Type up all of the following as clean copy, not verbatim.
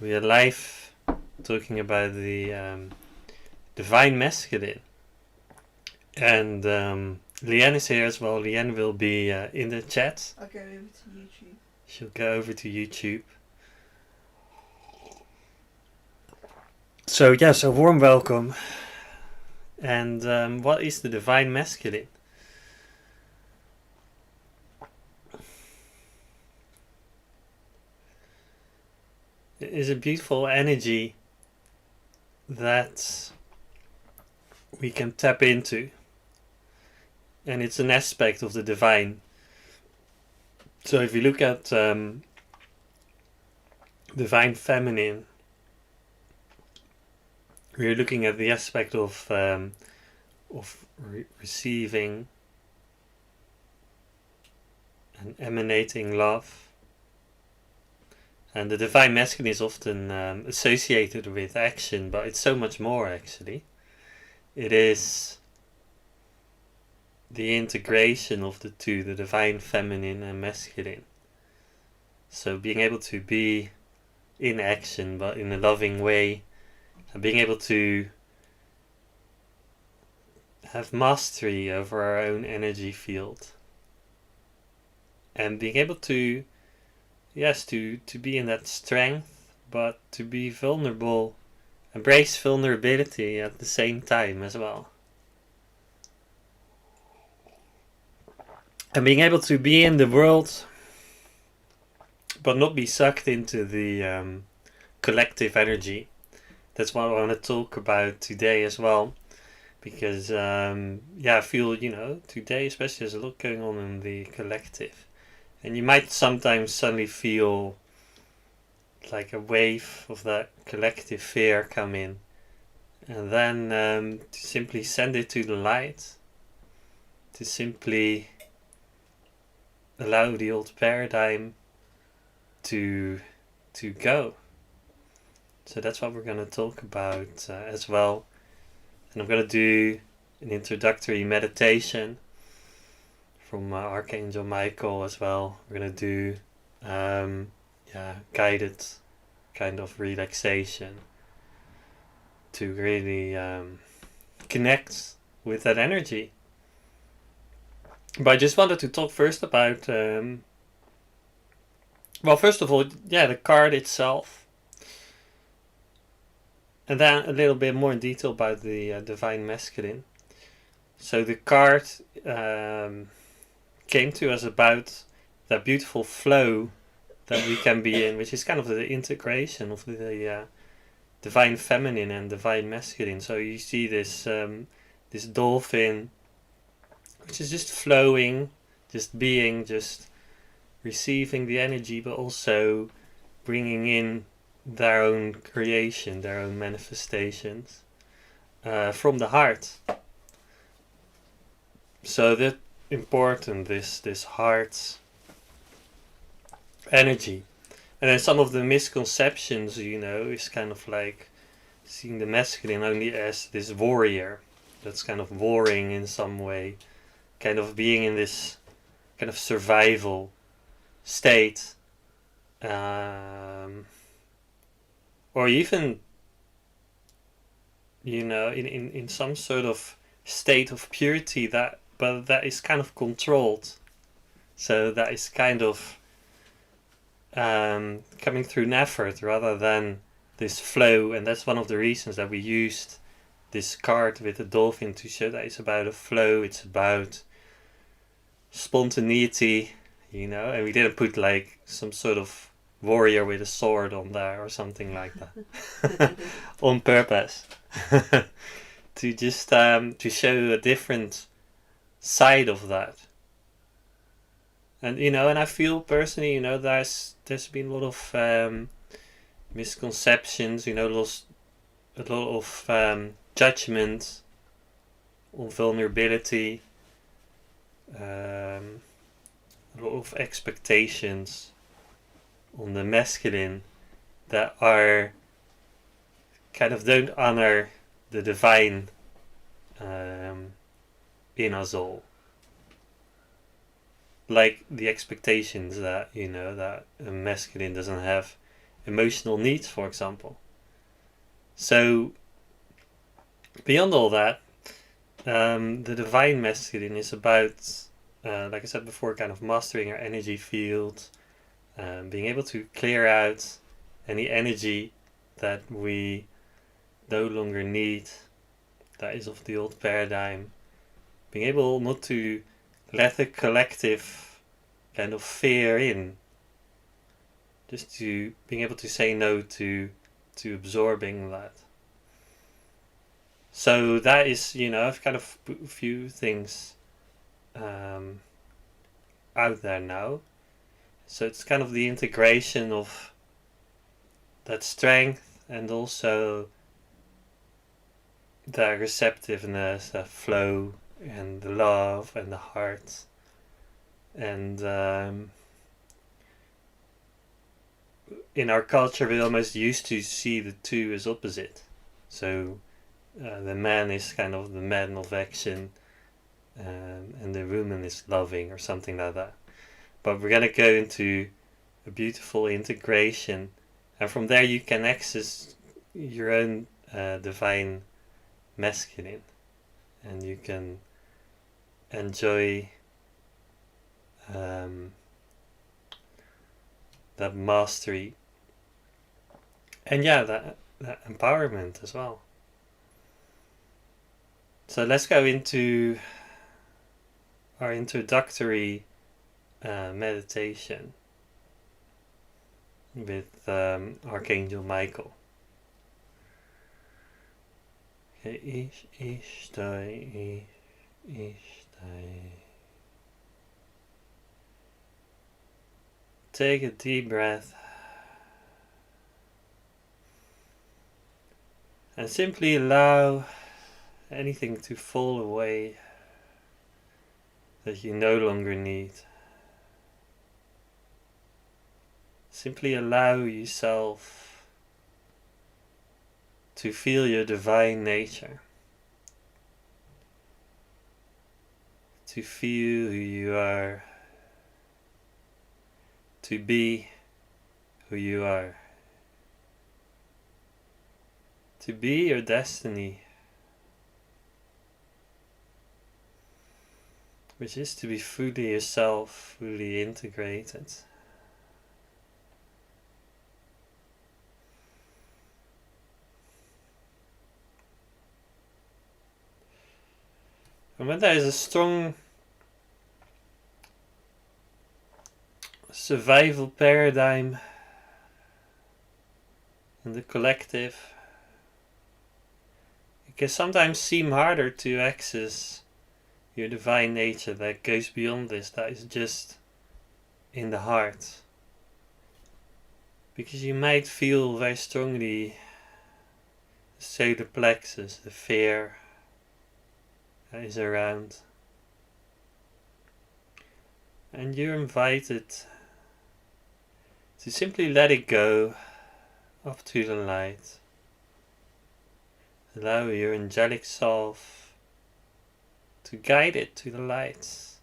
We are live talking about the divine masculine. And Leanne is here as well. Leanne will be in the chat. I'll go over to YouTube. She'll go over to YouTube. So yes, a warm welcome. And what is the divine masculine? It is a beautiful energy that we can tap into, and it's an aspect of the divine. So if you look at divine feminine, we're looking at the aspect of receiving and emanating love. And the divine masculine is often associated with action, but it's so much more actually. It is the integration of the two, the divine feminine and masculine. So being able to be in action, but in a loving way, and being able to have mastery over our own energy field. And being able to to be in that strength, but to be vulnerable, embrace vulnerability at the same time as well. And being able to be in the world, but not be sucked into the collective energy. That's what I want to talk about today as well. Because, I feel, today especially there's a lot going on in the collective. And you might sometimes suddenly feel like a wave of that collective fear come in. And then to simply send it to the light. To simply allow the old paradigm to go. So that's what we're going to talk about as well. And I'm going to do an introductory meditation from Archangel Michael as well. We're going to do guided kind of relaxation to really connect with that energy. But I just wanted to talk first about first of all, the card itself, and then a little bit more in detail about the divine masculine. So the card came to us about that beautiful flow that we can be in, which is kind of the integration of the divine feminine and divine masculine. So you see this this dolphin, which is just flowing, just being, just receiving the energy, but also bringing in their own creation, their own manifestations from the heart. So that important, this heart energy. And then some of the misconceptions, is kind of like seeing the masculine only as this warrior that's kind of warring in some way, kind of being in this kind of survival state, or even in some sort of state of purity but that is kind of controlled. So that is kind of coming through an effort rather than this flow. And that's one of the reasons that we used this card with the dolphin to show that it's about a flow, it's about spontaneity, and we didn't put like some sort of warrior with a sword on there or something like that on purpose to just to show a different side of that. And and I feel personally, there's been a lot of misconceptions, a lot of judgment on vulnerability, a lot of expectations on the masculine that are kind of don't honor the divine in us all. Like the expectations that, that a masculine doesn't have emotional needs, for example. So beyond all that, the divine masculine is about, like I said before, kind of mastering our energy field, being able to clear out any energy that we no longer need, that is of the old paradigm, being able not to let the collective kind of fear in, just to being able to say no to absorbing that. So that is, I've kind of put a few things out there now. So it's kind of the integration of that strength and also the receptiveness, the flow, and the love and the heart. And in our culture, we almost used to see the two as opposite. So the man is kind of the man of action, and the woman is loving or something like that. But we're gonna go into a beautiful integration, and from there you can access your own divine masculine, and you can enjoy that mastery, and that empowerment as well. So let's go into our introductory meditation with Archangel Michael. Okay, ish, dai, ish, dai. Take a deep breath and simply allow anything to fall away that you no longer need. Simply allow yourself to feel your divine nature, to feel who you are, to be who you are, to be your destiny, which is to be fully yourself, fully integrated. And when there is a strong survival paradigm in the collective, it can sometimes seem harder to access your divine nature that goes beyond this, that is just in the heart. Because you might feel very strongly the solar plexus, the fear that is around. And you're invited to simply let it go up to the light. Allow your angelic self to guide it to the lights,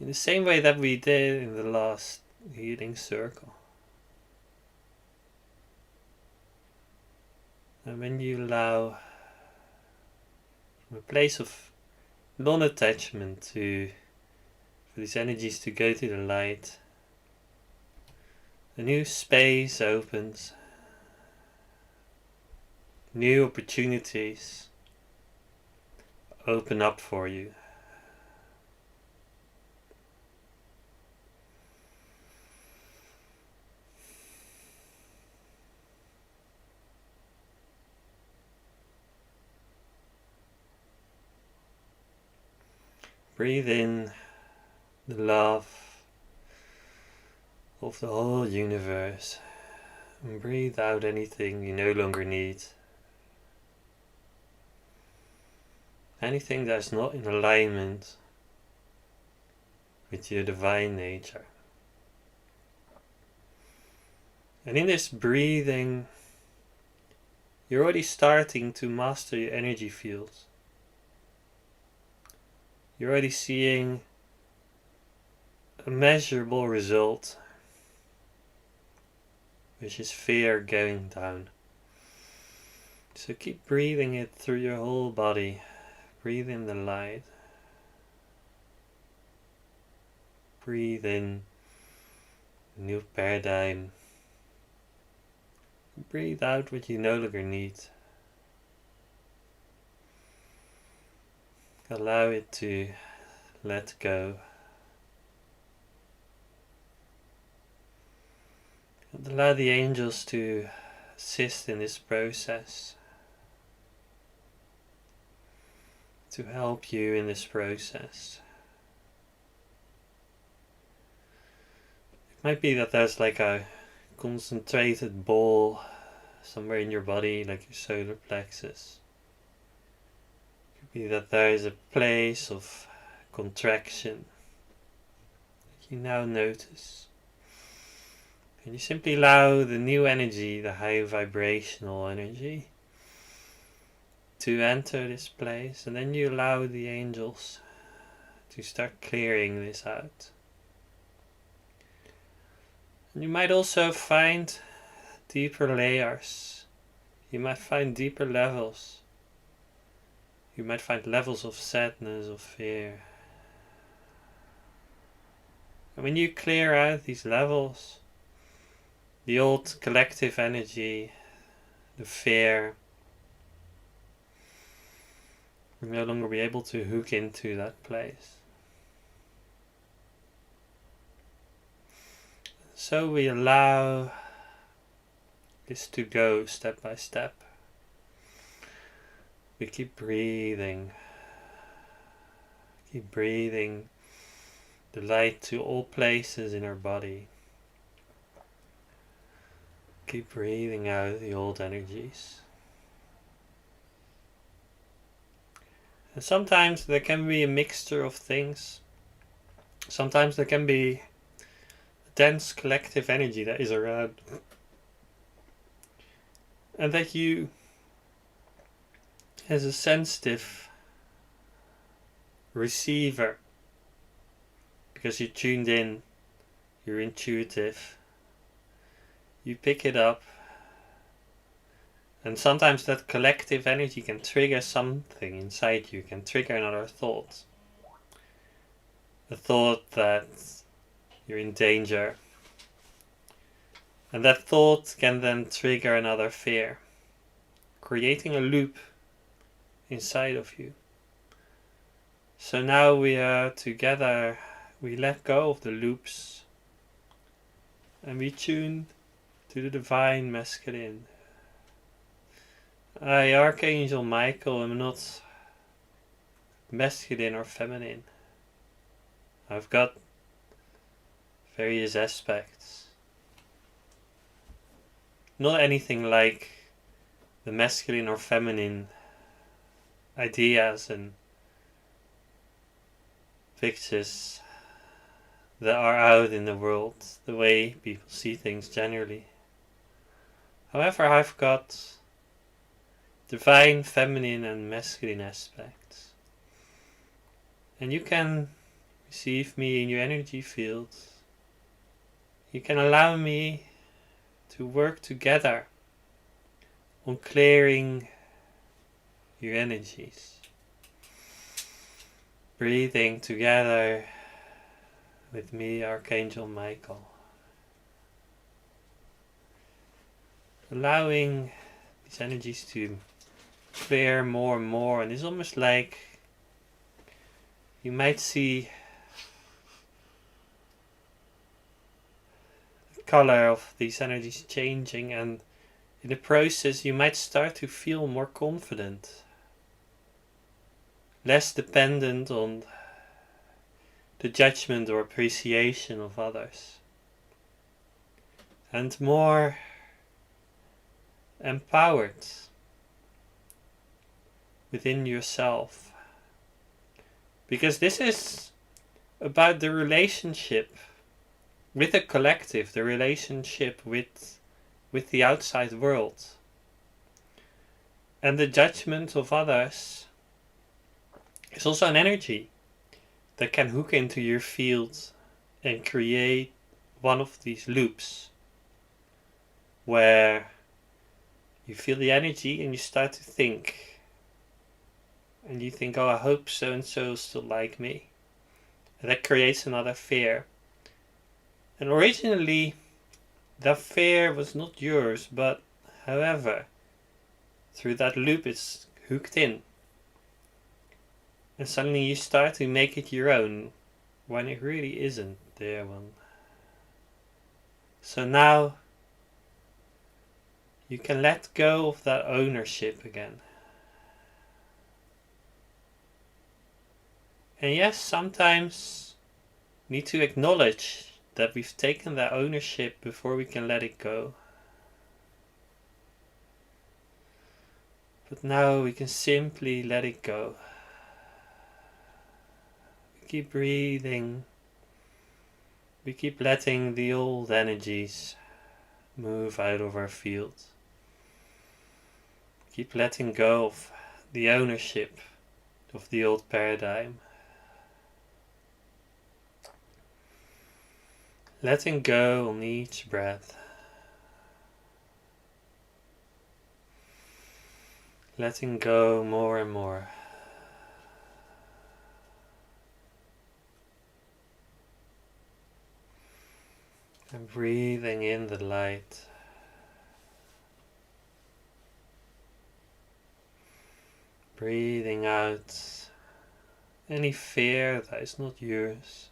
in the same way that we did in the last healing circle. And when you allow, from a place of non-attachment, for these energies to go to the light, a new space opens, new opportunities open up for you. Breathe in the love of the whole universe, and breathe out anything you no longer need. Anything that's not in alignment with your divine nature. And in this breathing, you're already starting to master your energy fields. You're already seeing a measurable result which is fear going down. So keep breathing it through your whole body. Breathe in the light. Breathe in new paradigm. Breathe out what you no longer need. Allow it to let go. And allow the angels to assist in this process, to help you in this process. It might be that there's like a concentrated ball somewhere in your body, like your solar plexus. It could be that there is a place of contraction that you now notice. And you simply allow the new energy, the high vibrational energy, to enter this place, and then you allow the angels to start clearing this out. And you might also find deeper layers. You might find deeper levels. You might find levels of sadness, of fear. And when you clear out these levels, the old collective energy, the fear, will no longer be able to hook into that place. So we allow this to go step by step. We keep breathing the light to all places in our body. Keep breathing out the old energies. And sometimes there can be a mixture of things. Sometimes there can be a dense collective energy that is around. And that you, as a sensitive receiver, because you're tuned in, you're intuitive, you pick it up, and sometimes that collective energy can trigger something inside you, can trigger another thought. A thought that you're in danger. And that thought can then trigger another fear, creating a loop inside of you. So now we are together, we let go of the loops, and we tune to the divine masculine. I, Archangel Michael, am not masculine or feminine. I've got various aspects. Not anything like the masculine or feminine ideas and pictures that are out in the world, the way people see things generally. However, I've got divine feminine and masculine aspects. And you can receive me in your energy field. You can allow me to work together on clearing your energies. Breathing together with me, Archangel Michael. Allowing these energies to clear more and more, and it's almost like you might see the color of these energies changing, and in the process you might start to feel more confident, less dependent on the judgment or appreciation of others, and more empowered within yourself. Because this is about the relationship with the collective, the relationship with the outside world. And the judgment of others is also an energy that can hook into your field and create one of these loops. where you feel the energy and you start to think. And you think, oh, I hope so and so still like me. And that creates another fear. And originally, that fear was not yours, but however, through that loop it's hooked in. And suddenly you start to make it your own, when it really isn't their one. So now, you can let go of that ownership again. And yes, sometimes need to acknowledge that we've taken that ownership before we can let it go. But now we can simply let it go. We keep breathing. We keep letting the old energies move out of our field. Keep letting go of the ownership of the old paradigm. Letting go on each breath. Letting go more and more. And breathing in the light. Breathing out any fear that is not yours.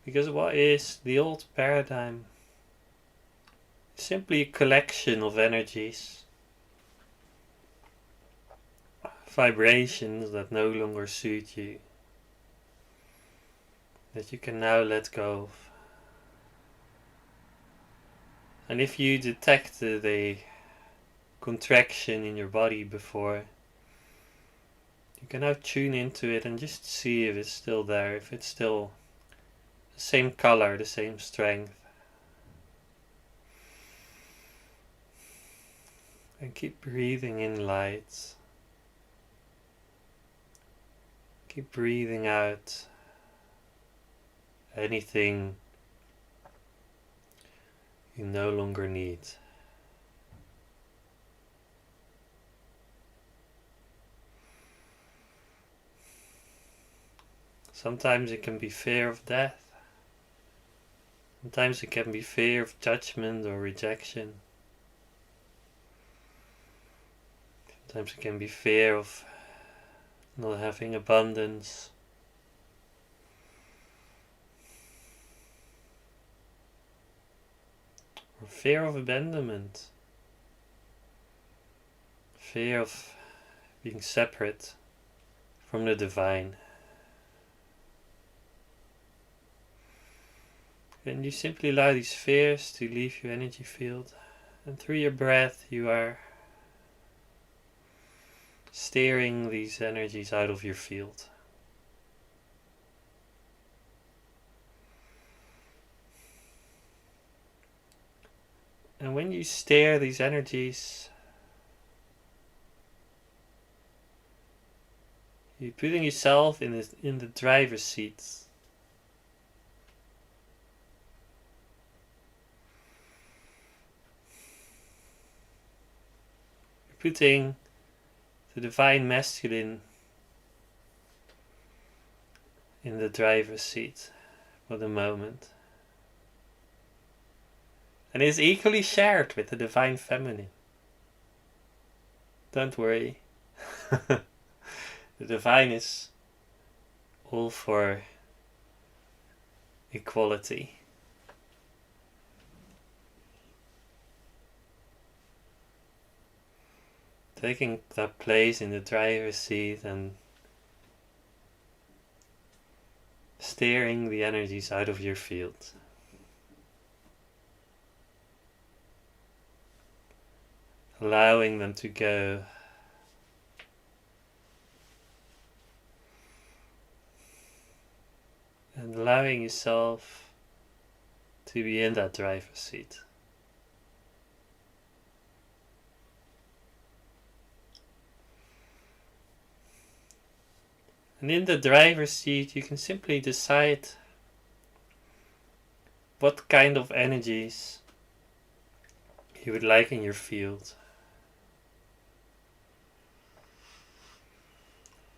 Because what is the old paradigm? Simply a collection of energies, vibrations that no longer suit you, that you can now let go of. And if you detected a contraction in your body before, you can now tune into it and just see if it's still there, if it's still the same color, the same strength. And keep breathing in light. Keep breathing out anything you no longer need. Sometimes it can be fear of death. Sometimes it can be fear of judgment or rejection. Sometimes it can be fear of not having abundance. Or fear of abandonment. Fear of being separate from the divine. And you simply allow these fears to leave your energy field. And through your breath you are steering these energies out of your field. And when you steer these energies, you're putting yourself in the driver's seat. You're putting the divine masculine in the driver's seat for the moment. And is equally shared with the divine feminine. Don't worry. The divine is all for equality. Taking that place in the driver's seat and steering the energies out of your field. Allowing them to go. And allowing yourself to be in that driver's seat. And in the driver's seat, you can simply decide what kind of energies you would like in your field.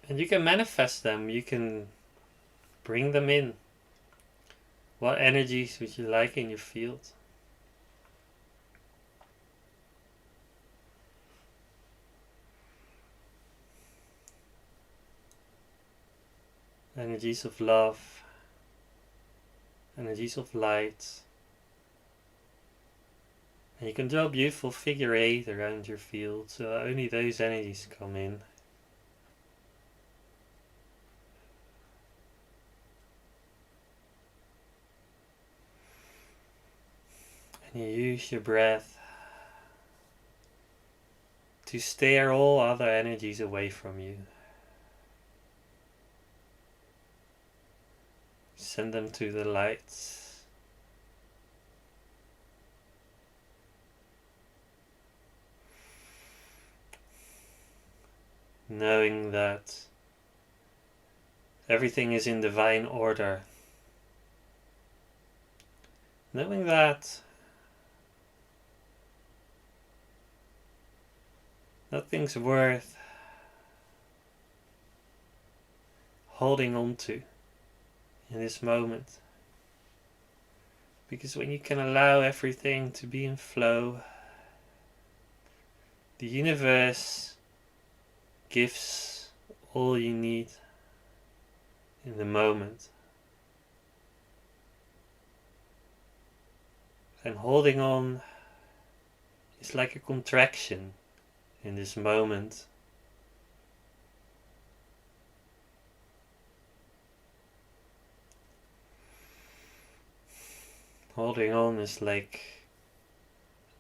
And you can manifest them, you can bring them in. What energies would you like in your field? Energies of love, energies of light. And you can draw a beautiful figure 8 around your field, so only those energies come in. And you use your breath to steer all other energies away from you. Send them to the lights. Knowing that everything is in divine order. Knowing that nothing's worth holding on to in this moment. Because when you can allow everything to be in flow, the universe gives all you need in the moment. And holding on is like a contraction in this moment. Holding on is like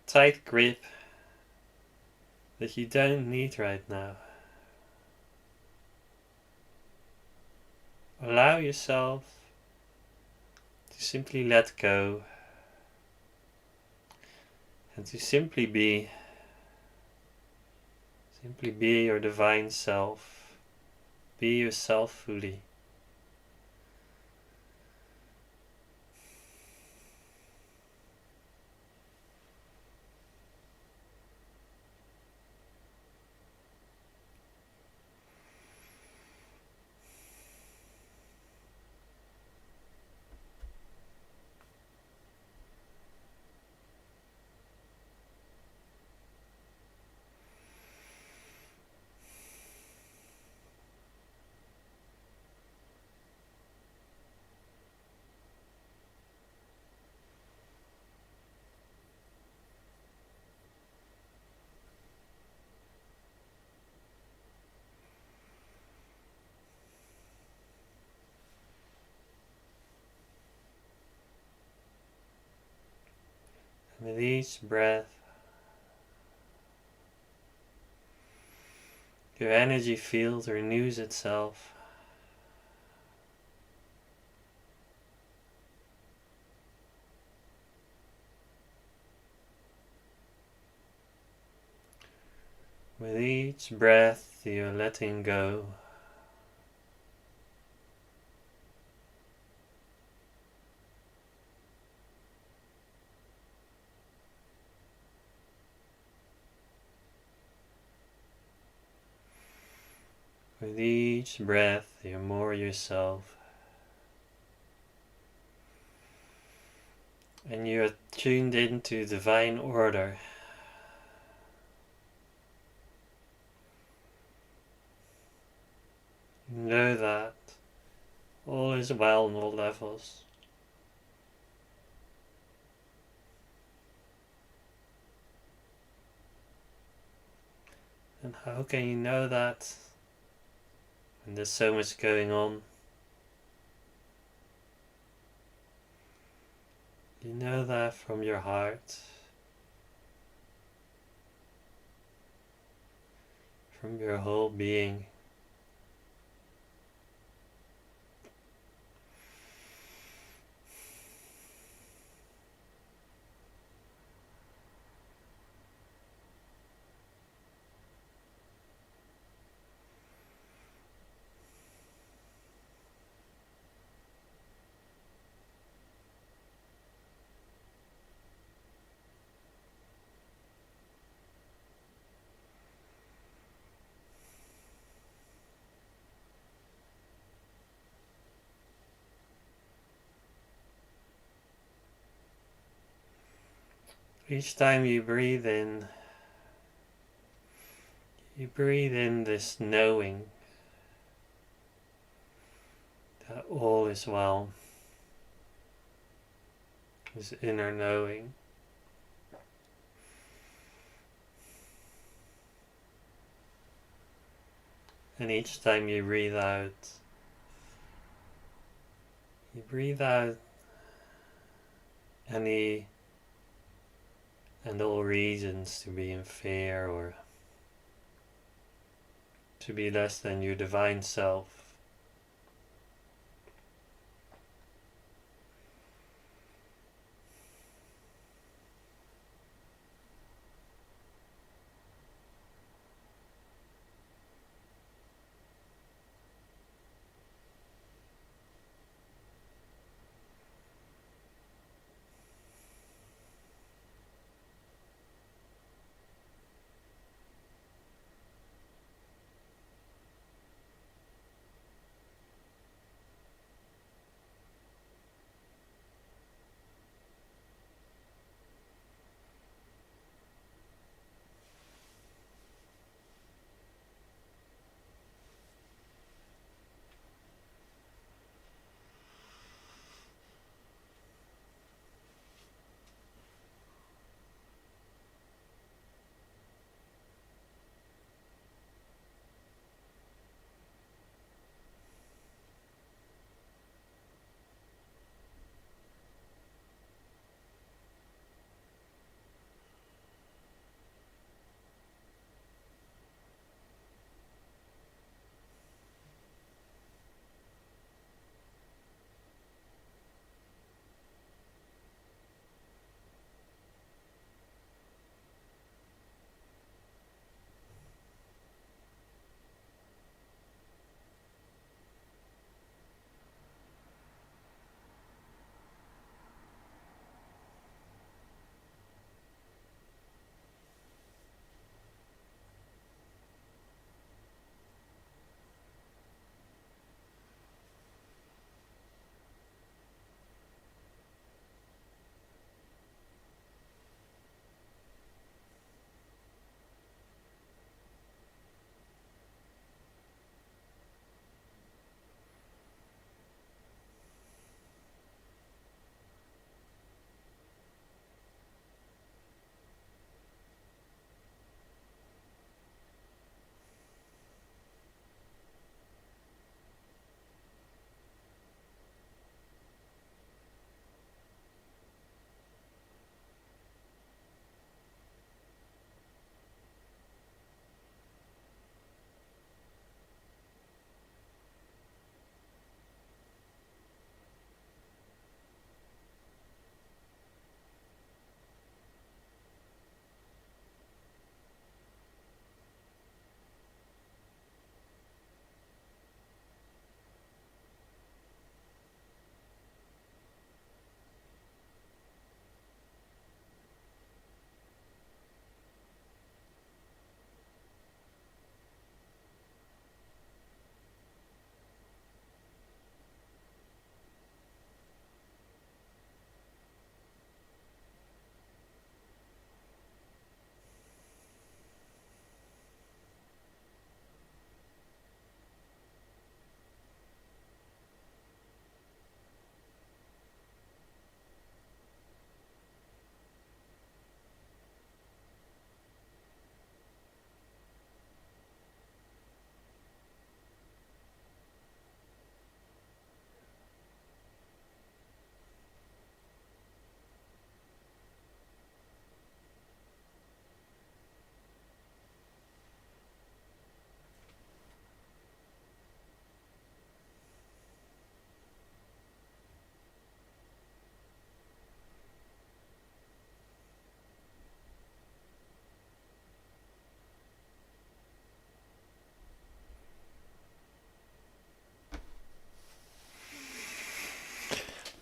a tight grip that you don't need right now. Allow yourself to simply let go and to simply be your divine self. Be yourself fully. And with each breath, your energy field renews itself. With each breath, you're letting go. With each breath, you're more yourself. And you're tuned into divine order. You know that all is well on all levels. And how can you know that when there's so much going on? You know that from your heart, from your whole being. Each time you breathe in this knowing that all is well, this inner knowing. And each time you breathe out any and all reasons to be in fear or to be less than your divine self.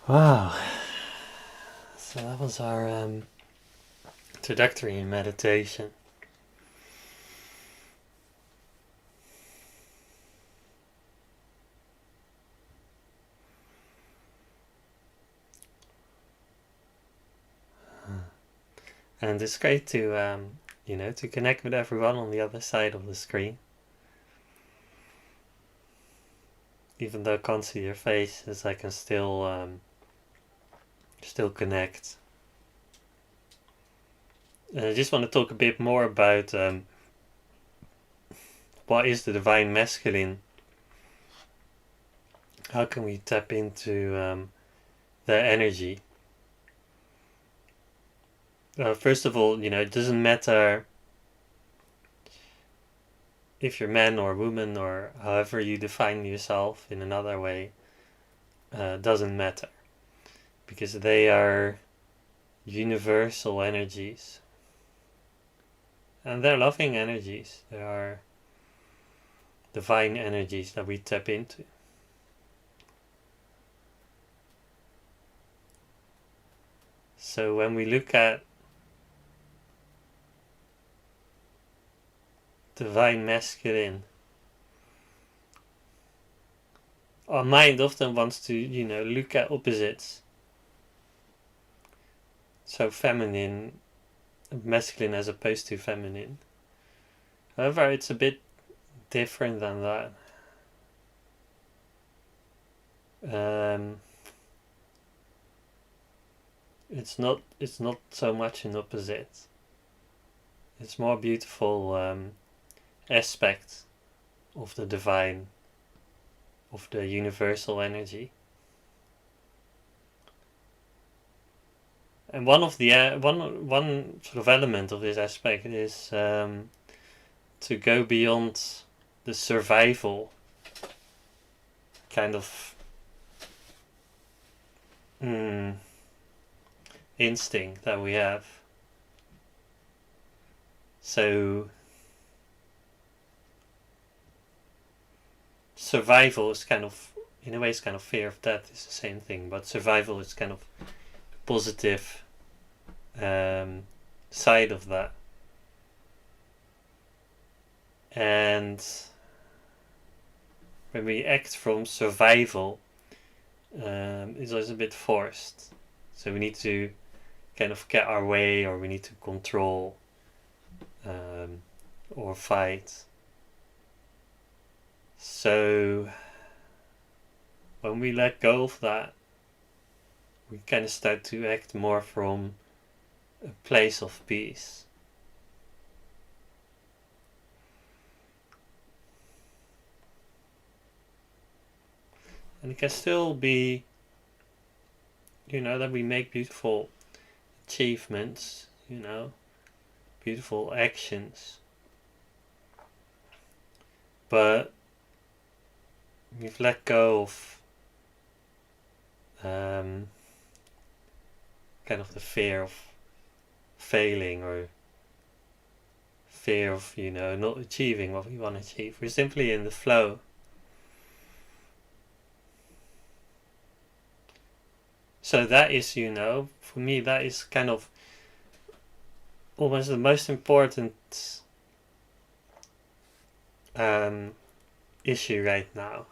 Wow. So that was our introductory meditation. And it's great to to connect with everyone on the other side of the screen. Even though I can't see your faces, I can still connect. And I just want to talk a bit more about what is the divine masculine. How can we tap into their energy? First of all, it doesn't matter if you're man or woman or however you define yourself in another way. Doesn't matter, because they are universal energies, and they're loving energies. They are divine energies that we tap into. So when we look at divine masculine, our mind often wants to, look at opposites. So feminine, masculine as opposed to feminine. However, it's a bit different than that. It's not so much an opposite. It's more beautiful aspect of the divine, of the universal energy. And one of the one sort of element of this aspect is to go beyond the survival kind of instinct that we have. So survival is kind of, in a way, it's kind of fear of death. It's the same thing, but survival is kind of positive side of that. And when we act from survival, it's always a bit forced. So we need to kind of get our way, or we need to control or fight. So when we let go of that, we kind of start to act more from a place of peace. And it can still be, that we make beautiful achievements, beautiful actions. But we've let go of kind of the fear of failing, or fear of, not achieving what we want to achieve. We're simply in the flow. So that is, for me, that is kind of almost the most important issue right now.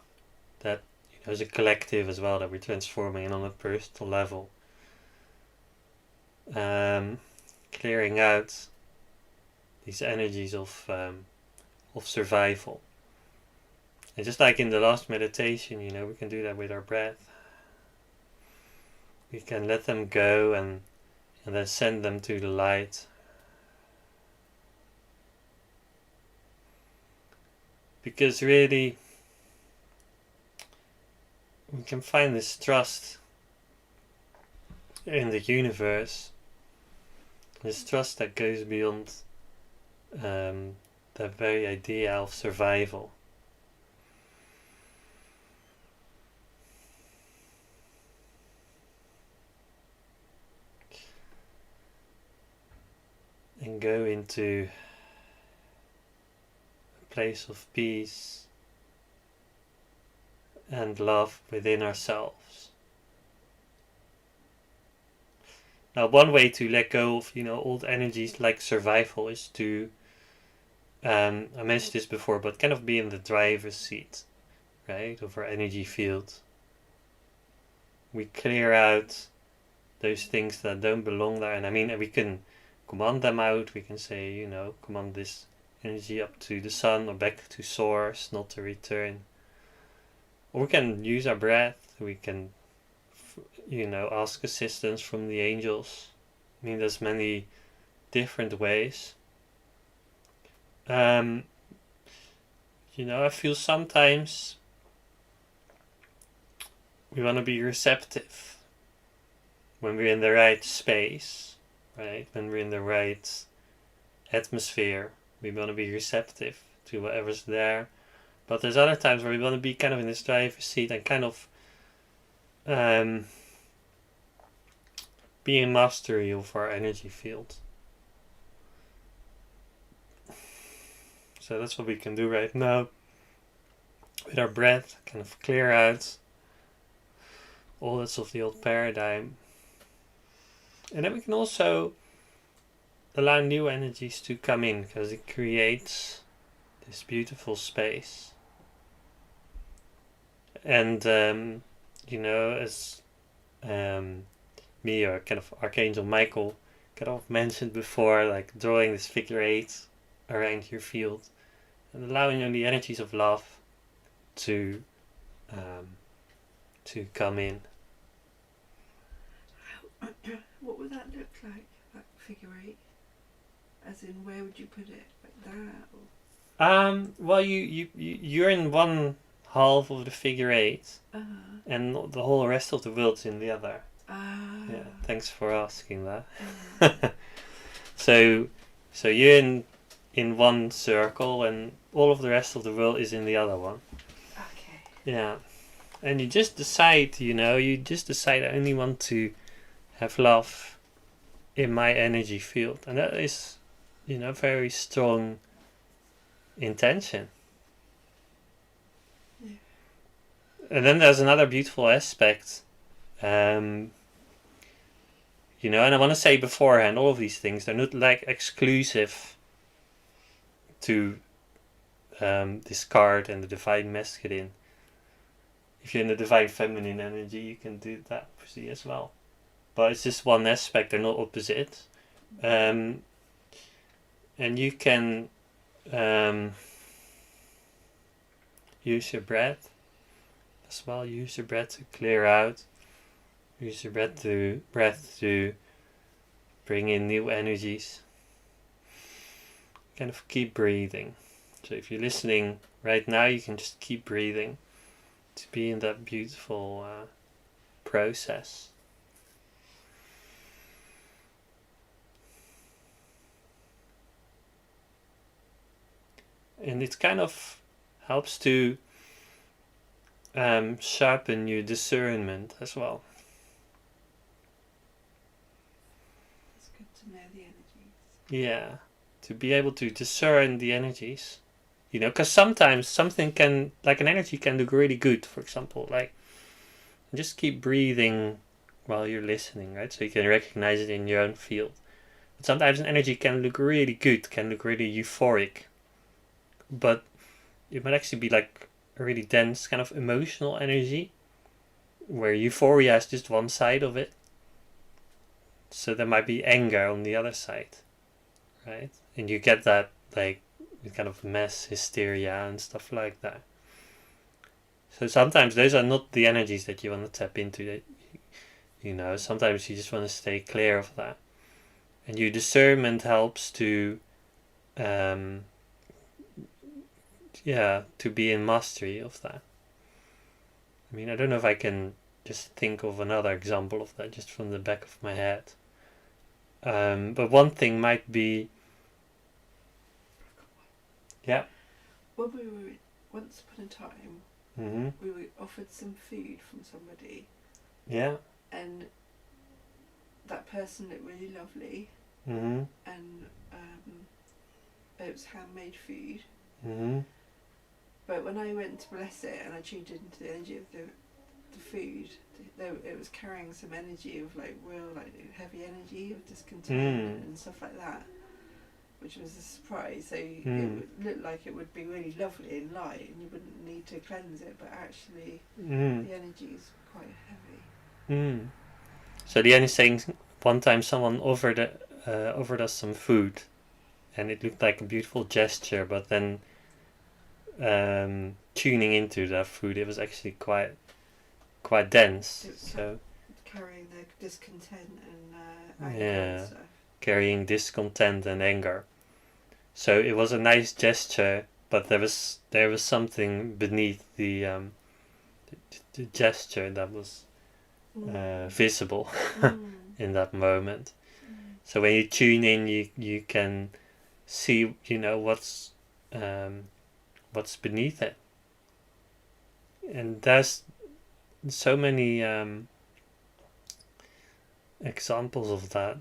That, as a collective as well, that we're transforming, and on a personal level. Clearing out these energies of survival. And just like in the last meditation, we can do that with our breath. We can let them go and then send them to the light. Because really, we can find this trust in the universe, this trust that goes beyond the very idea of survival. And go into a place of peace and love within ourselves. Now, one way to let go of, old energies like survival is to, I mentioned this before, but kind of be in the driver's seat, right, of our energy field. We clear out those things that don't belong there, and I mean, we can command them out. We can say, command this energy up to the sun or back to source, not to return. Or we can use our breath. We can, ask assistance from the angels. I mean, there's many different ways. I feel sometimes we want to be receptive when we're in the right space, right? When we're in the right atmosphere, we want to be receptive to whatever's there. But there's other times where we want to be kind of in this driver's seat and kind of be in mastery of our energy field. So that's what we can do right now with our breath, kind of clear out all that's of the old paradigm. And then we can also allow new energies to come in, because it creates this beautiful space. And, as me or kind of Archangel Michael kind of mentioned before, like drawing this figure 8 around your field and allowing the energies of love to come in. What would that look like, that figure 8? As in, where would you put it? Like that? Or? Well, you're in one half of the figure 8, and the whole rest of the world's in the other. Yeah, thanks for asking that. So you're in one circle, and all of the rest of the world is in the other one. Okay. Yeah, and you just decide, I only want to have love in my energy field, and that is, very strong intention. Yeah. And then there's another beautiful aspect, and I want to say beforehand, all of these things, they're not like exclusive to this card and the divine masculine. If you're in the divine feminine energy, you can do that obviously as well. But it's just one aspect, they're not opposite. And you can use your breath as well. Use your breath to clear out. Use your breath to bring in new energies. Kind of keep breathing. So if you're listening right now, you can just keep breathing to be in that beautiful process. And it kind of helps to sharpen your discernment as well. It's good to know the energies. Yeah, to be able to discern the energies. Because sometimes something can, like an energy can look really good, for example, like just keep breathing while you're listening, right? So you can recognize it in your own field. But sometimes an energy can look really good, can look really euphoric, but it might actually be like a really dense kind of emotional energy where euphoria is just one side of it. So there might be anger on the other side, right? And you get that like kind of mass hysteria and stuff like that. So sometimes those are not the energies that you want to tap into. Sometimes you just want to stay clear of that. And your discernment helps to to be in mastery of that. I mean, I don't know if I can just think of another example of that just from the back of my head. But one thing might be... Yeah. When we were, once upon a time, we were offered some food from somebody. Yeah. And that person looked really lovely. And it was handmade food. But when I went to bless it and I tuned into the energy of the food, it was carrying some energy of like real heavy energy of discontent and stuff like that, which was a surprise. So it would look like it would be really lovely and light and you wouldn't need to cleanse it, but actually the energy is quite heavy. So the only saying, one time someone offered offered us some food, and it looked like a beautiful gesture, but then tuning into that food, it was actually quite dense. So carrying the discontent and anger yeah, and stuff. carrying discontent and anger. So it was a nice gesture, but there was something beneath the gesture that was visible in that moment. So when you tune in, you can see, what's beneath it, and there's so many examples of that.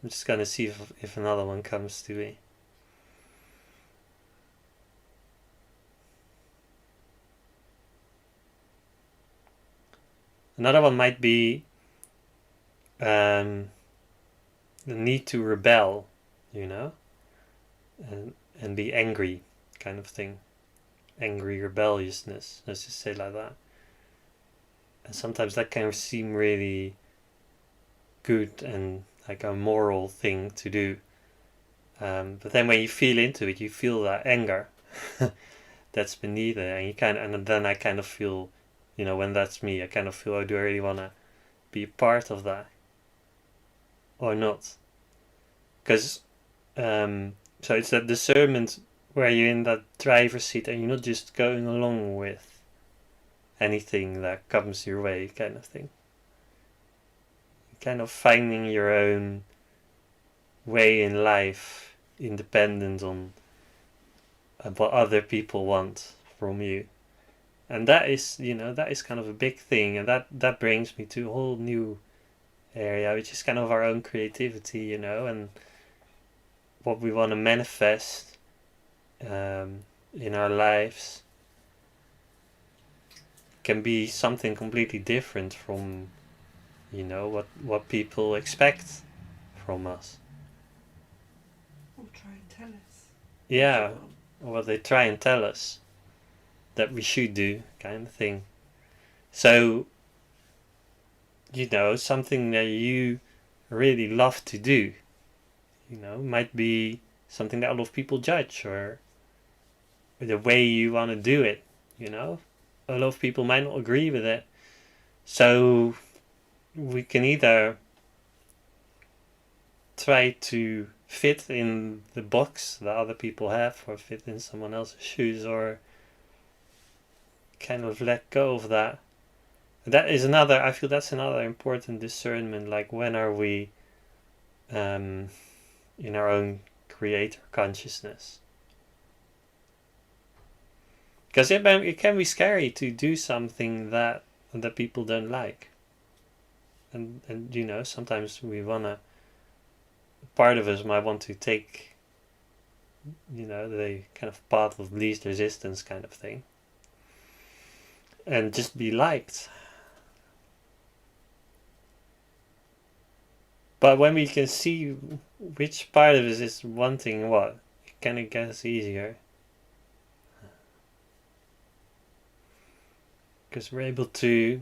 I'm just gonna see if another one comes to me. Another one might be the need to rebel, and be angry, kind of thing. Angry rebelliousness, let's just say like that. And sometimes that can seem really good and like a moral thing to do. But then when you feel into it, you feel that anger that's beneath it, and then I kind of feel, when that's me, I kind of feel, oh, do I really want to be a part of that or not? Because so it's that discernment where you're in that driver's seat and you're not just going along with anything that comes your way, kind of thing. Kind of finding your own way in life, independent on what other people want from you. And that is kind of a big thing, and that brings me to a whole new area, which is kind of our own creativity, and what we want to manifest in our lives can be something completely different from what people expect from us. Or try and tell us. Yeah, or what they try and tell us that we should do, kind of thing. So, something that you really love to do, might be something that a lot of people judge, or the way you want to do it, A lot of people might not agree with it. So we can either try to fit in the box that other people have, or fit in someone else's shoes, or kind of let go of that. I feel that's another important discernment, like when are we in our own creator consciousness. Because it can be scary to do something that people don't like. And sometimes part of us might want to take, the kind of path of least resistance kind of thing. And just be liked. But when we can see which part of us is wanting what, it kind of gets easier. Because we're able to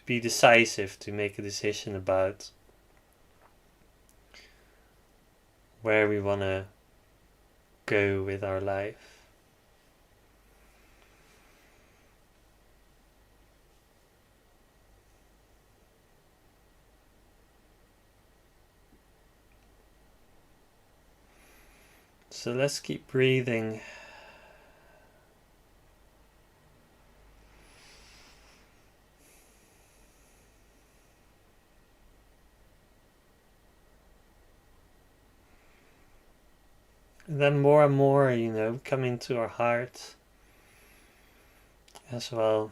be decisive, to make a decision about where we want to go with our life. So let's keep breathing. And then more and more, come into our heart as well.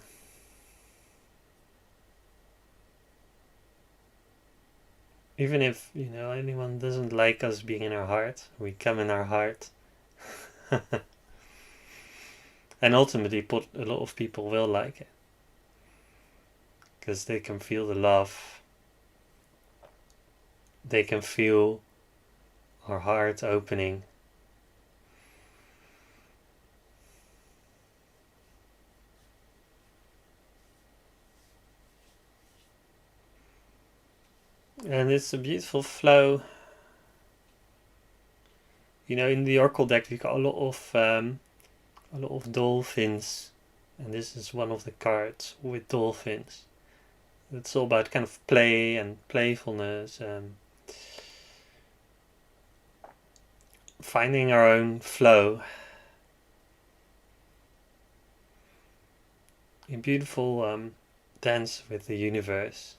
Even if, anyone doesn't like us being in our heart, we come in our heart. And ultimately, a lot of people will like it. Because they can feel the love. They can feel our heart opening. And it's a beautiful flow. You know, in the Oracle deck we got a lot of dolphins, and this is one of the cards with dolphins. It's all about kind of play and playfulness, finding our own flow. A beautiful dance with the universe.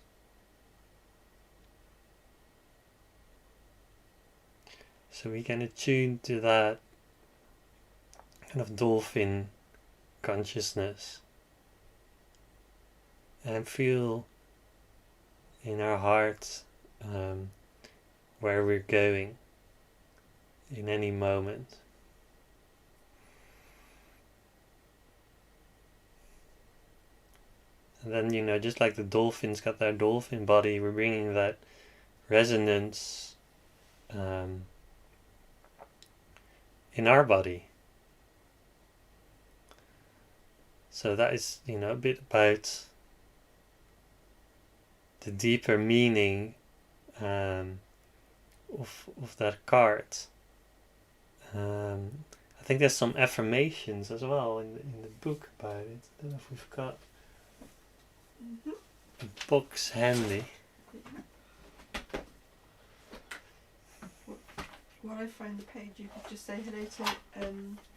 So we can attune to that kind of dolphin consciousness and feel in our hearts where we're going in any moment. And then, you know, just like the dolphins got their dolphin body, we're bringing that resonance in our body. So that is, you know, a bit about the deeper meaning of that card. I think there's some affirmations as well in the book about it. I don't know if we've got the box handy. While I find the page, you could just say hello to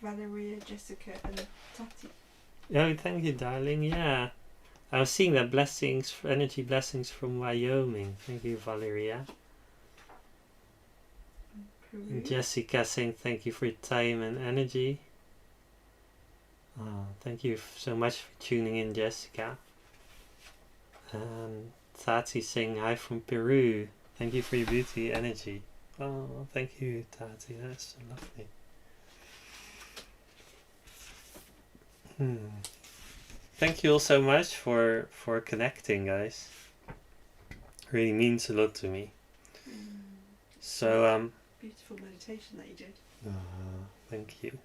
Valeria, Jessica, and Tati. Oh, thank you, darling. Yeah, I was seeing that blessings, energy blessings from Wyoming. Thank you, Valeria. And Jessica saying thank you for your time and energy. Oh, thank you so much for tuning in, Jessica. Tati saying hi from Peru. Thank you for your beauty energy. Oh, thank you, Tati. That's so lovely. Thank you all so much for connecting, guys. Really means a lot to me. So beautiful meditation that you did. Thank you.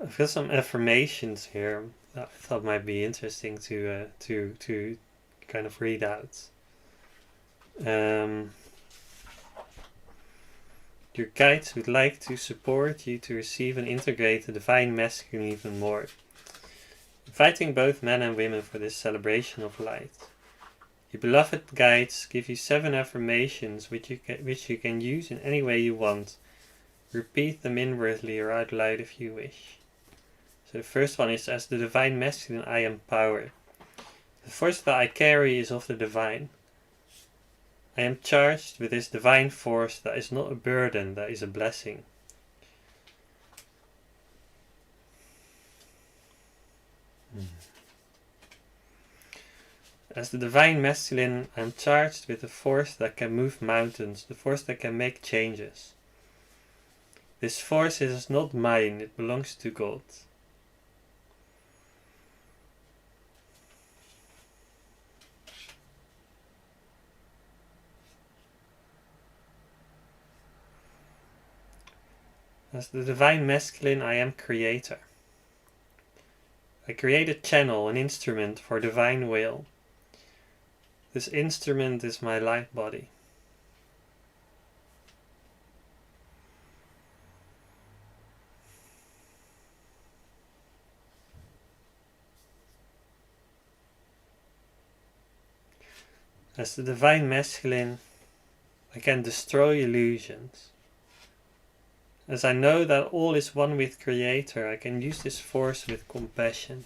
I've got some affirmations here that I thought might be interesting to kind of read out. Your guides would like to support you to receive and integrate the divine masculine even more, inviting both men and women for this celebration of light. Your beloved guides give you 7 affirmations which you can use in any way you want. Repeat them inwardly or out loud if you wish. So the first one is, as the divine masculine, I am power. The force that I carry is of the divine. I am charged with this divine force that is not a burden, that is a blessing. As the divine masculine, I am charged with the force that can move mountains, the force that can make changes. This force is not mine, it belongs to God. As the divine masculine, I am creator. I create a channel, an instrument for divine will. This instrument is my light body. As the divine masculine, I can destroy illusions. As I know that all is one with Creator, I can use this force with compassion.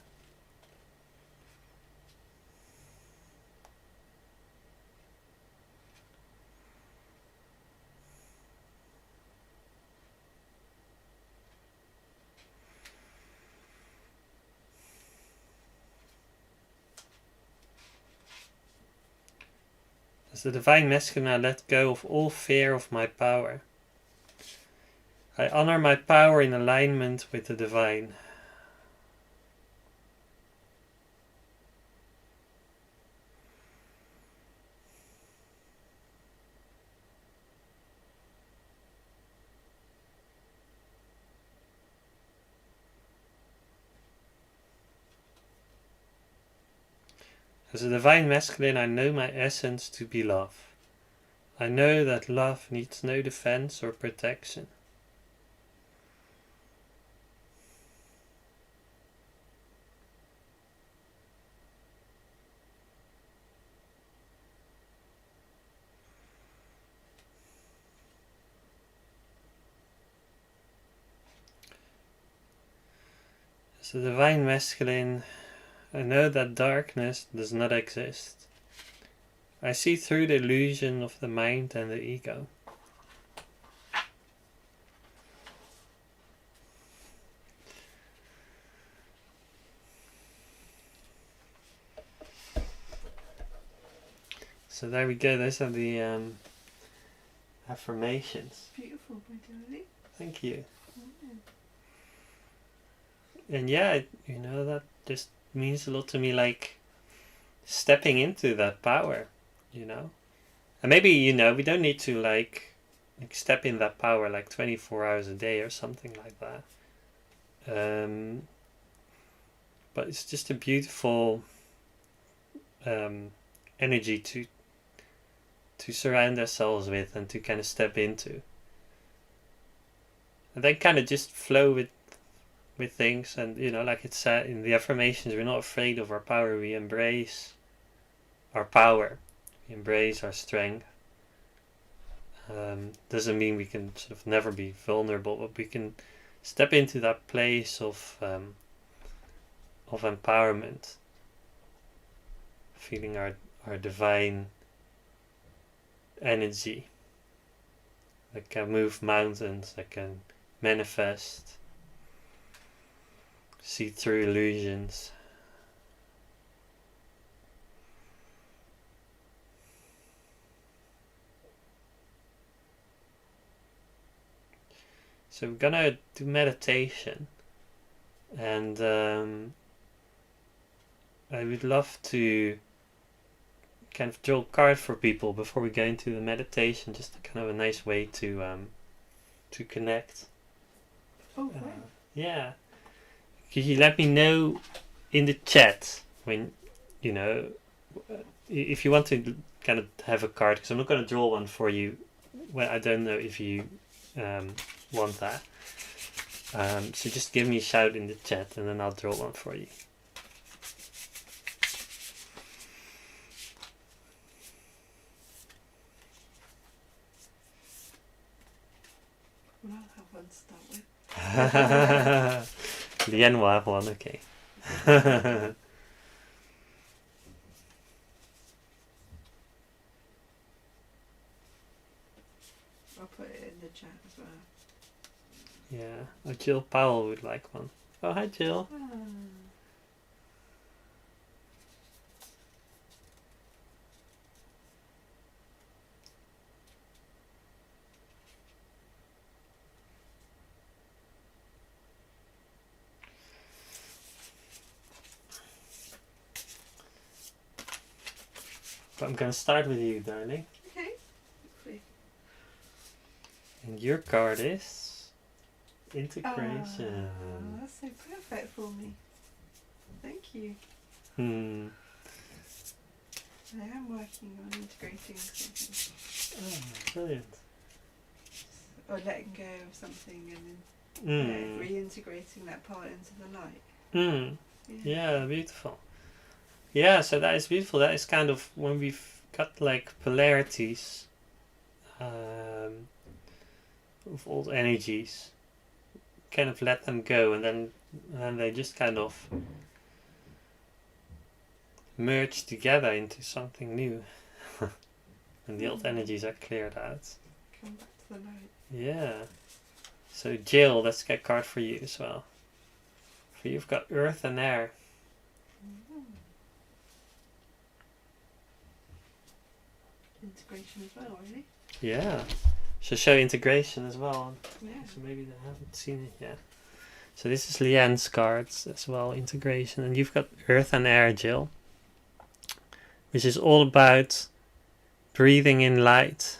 As the divine masculine, I let go of all fear of my power. I honor my power in alignment with the divine. As a divine masculine, I know my essence to be love. I know that love needs no defense or protection. As the divine masculine, I know that darkness does not exist. I see through the illusion of the mind and the ego. So there we go, those are the affirmations. Beautiful, my darling. Thank you. Mm. And yeah, that just means a lot to me, like stepping into that power, And maybe, we don't need to like step in that power like 24 hours a day or something like that. But it's just a beautiful energy to surround ourselves with and to kind of step into. And then kind of just flow with things, and like it said in the affirmations, we're not afraid of our power. We embrace our power, we embrace our strength. Doesn't mean we can sort of never be vulnerable, but we can step into that place of empowerment, feeling our divine energy that can move mountains, that can manifest, see through illusions. So we're gonna do meditation, and I would love to kind of draw a card for people before we go into the meditation, just kind of a nice way to connect. Oh, wow. Yeah. Could you let me know in the chat when, if you want to kind of have a card, because I'm not going to draw one for you. Well, I don't know if you want that. So just give me a shout in the chat and then I'll draw one for you. Well, I'll have one to start with. Leanne will have one, okay. I'll put it in the chat as well. Yeah, Jill Powell would like one. Oh, hi Jill. But I'm going to start with you, darling. Okay. Hopefully. And your card is integration. Oh, that's so perfect for me. Thank you. I am working on integrating something. Oh, brilliant. Or letting go of something and then reintegrating that part into the light. Yeah, beautiful. Yeah, so that is beautiful. That is kind of when we've got like polarities of old energies, kind of let them go, and then they just kind of merge together into something new. And the old energies are cleared out. Come back to the light. Yeah. So Jill, let's get a card for you as well. For you've got earth and air. Integration as well, really. Yeah. Should show integration as well. Yeah. So maybe they haven't seen it yet. So this is Leanne's cards as well, integration. And you've got earth and air, Jill. Which is all about breathing in light.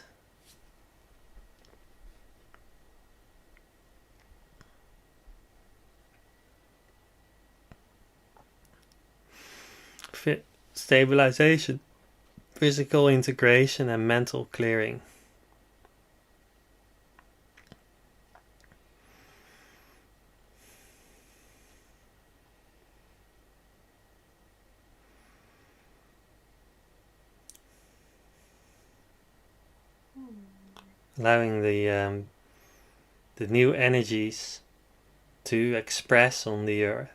stabilization, physical integration, and mental clearing. Allowing the new energies to express on the earth.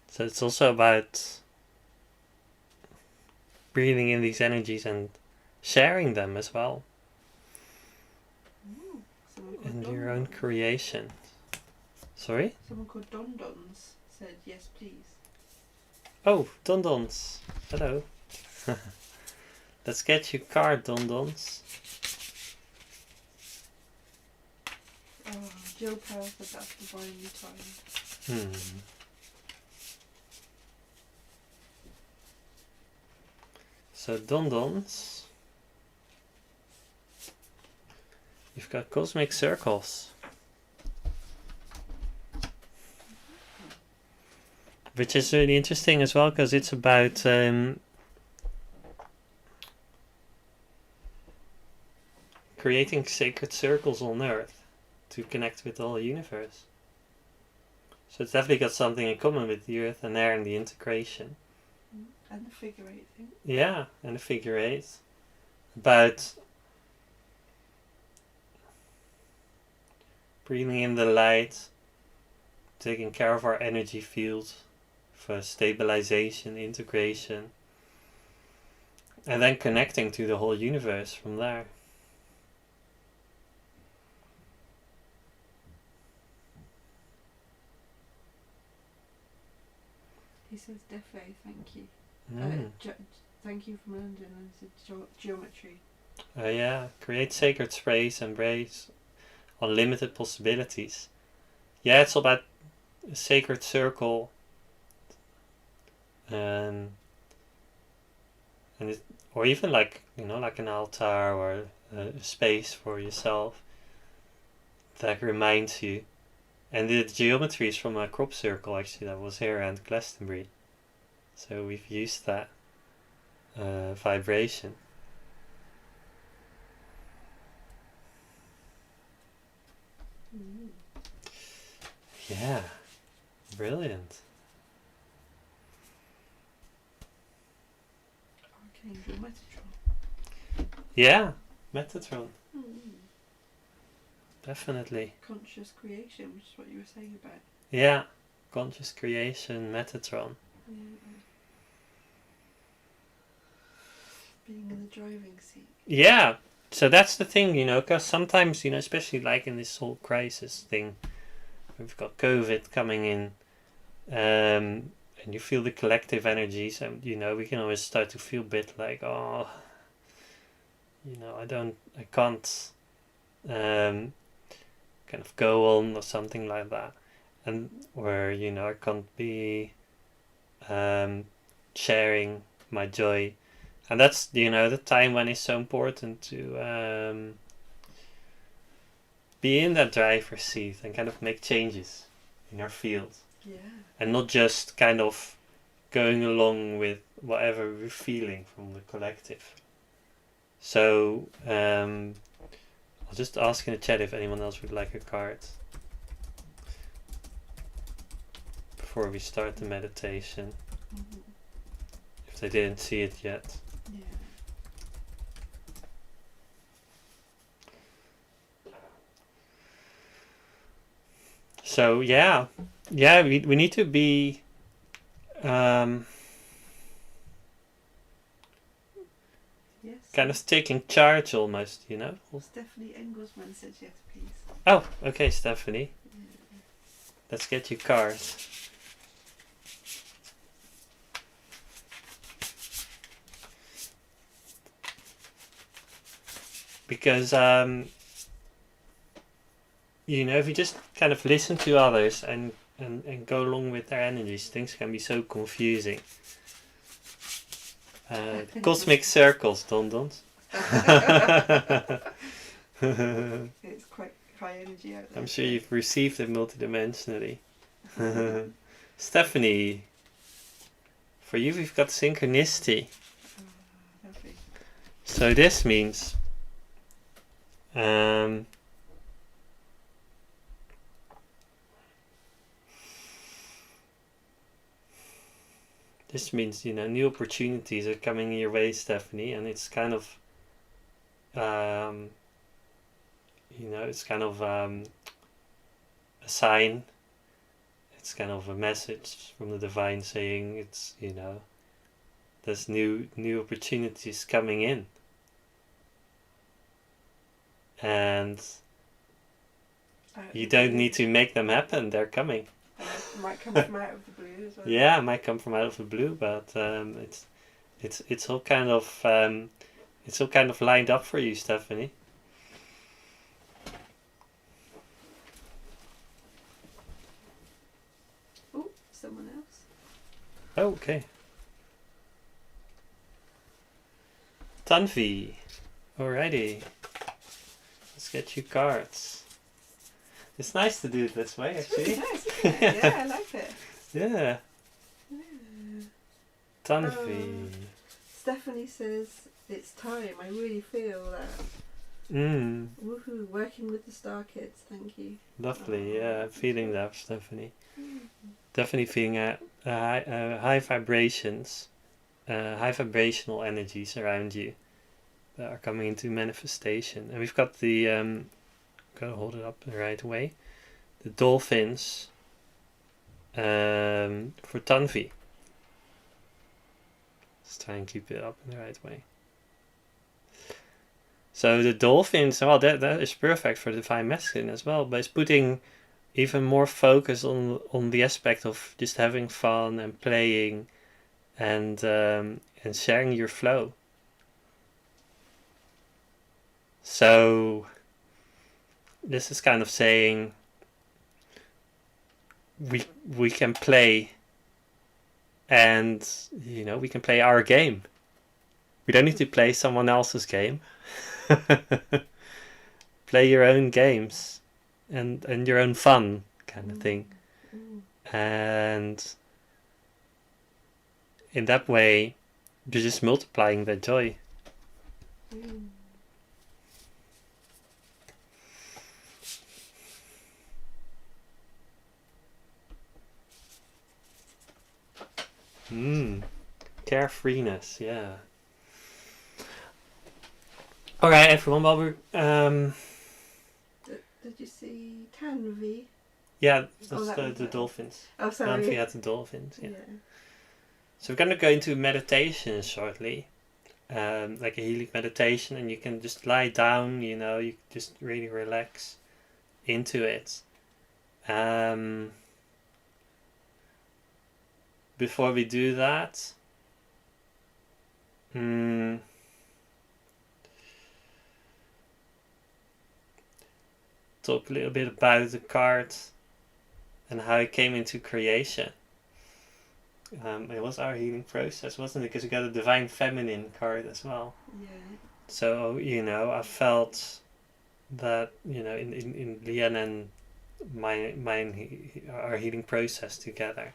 So it's also about breathing in these energies and sharing them as well. In your own creation. Sorry? Someone called Don Dons said yes please. Oh, Don Dons. Hello. Let's get your card, Don Dons. Oh, Jill Powell said that's divinely timed. So Don Dons, you've got cosmic circles, which is really interesting as well because it's about creating sacred circles on Earth to connect with the whole universe. So it's definitely got something in common with the Earth and air and the integration. And the figure 8 thing. Yeah, and the figure 8. About breathing in the light, taking care of our energy field for stabilization, integration, and then connecting to the whole universe from there. He says, Defo, thank you. Thank you from London, and it's geometry. Yeah, create sacred space, embrace unlimited possibilities. Yeah, it's all about a sacred circle, and it, or even like like an altar or a space for yourself that reminds you. And the geometry is from a crop circle actually that was here at Glastonbury, so we've used that vibration. Yeah, brilliant. Archangel Metatron. Yeah, Metatron. Definitely. Conscious creation, which is what you were saying about. Yeah, conscious creation, Metatron. Yeah. Being in the driving seat. Yeah, so that's the thing, because sometimes, especially like in this whole crisis thing, we've got COVID coming in, and you feel the collective energies, and we can always start to feel a bit like, I can't kind of go on or something like that, and where I can't be sharing my joy, and that's the time when it's so important to be in that driver's seat and kind of make changes in our field. Yeah. And not just kind of going along with whatever we're feeling from the collective. So I'll just ask in the chat if anyone else would like a card before we start the meditation. If they didn't see it yet. Yeah. So we need to be yes. kind of taking charge almost, Stephanie Engelsman said yes, please. Oh, okay, Stephanie. Yeah. Let's get your cards. Because if you just kind of listen to others and go along with their energies, things can be so confusing. Cosmic circles, Don. It's quite high energy out there. I'm sure you've received it multidimensionally. Stephanie, For you, we've got synchronicity. Lovely. So this means new opportunities are coming your way, Stephanie, and it's kind of a sign. It's kind of a message from the divine saying it's, there's new opportunities coming in. And you don't need to make them happen, they're coming. It might come from out of the blue as well. Yeah, it might come from out of the blue, but it's all kind of lined up for you, Stephanie. Oh, someone else. Oh, okay. Tanvi. Alrighty. Let's get you cards. It's nice to do it this way, actually. It's really nice, isn't it? Yeah, I like it. Yeah. Yeah. Tanvi. Stephanie says, it's time. I really feel that. Woohoo, working with the star kids, thank you. Lovely, yeah, feeling that, Stephanie. Definitely feeling high vibrations, high vibrational energies around you that are coming into manifestation. And we've got the, gotta hold it up the right way, the dolphins for Tanvi. Let's try and keep it up in the right way. So the dolphins, well, that is perfect for the divine masculine as well, but it's putting even more focus on the aspect of just having fun and playing and sharing your flow. So this is kind of saying we can play, and we can play our game. We don't need to play someone else's game. Play your own games and your own fun kind of thing. And in that way you're just multiplying that joy. Carefreeness, yeah. Alright, everyone, while we're did you see Tanvi? Yeah, that's the dolphins. Oh, sorry. Tanvi had the dolphins, yeah. So we're going to go into meditation shortly, like a healing meditation, and you can just lie down, you just really relax into it. Before we do that, talk a little bit about the card and how it came into creation. It was our healing process, wasn't it? Because we got a divine feminine card as well. Yeah. So, I felt that, in Leanne and our healing process together,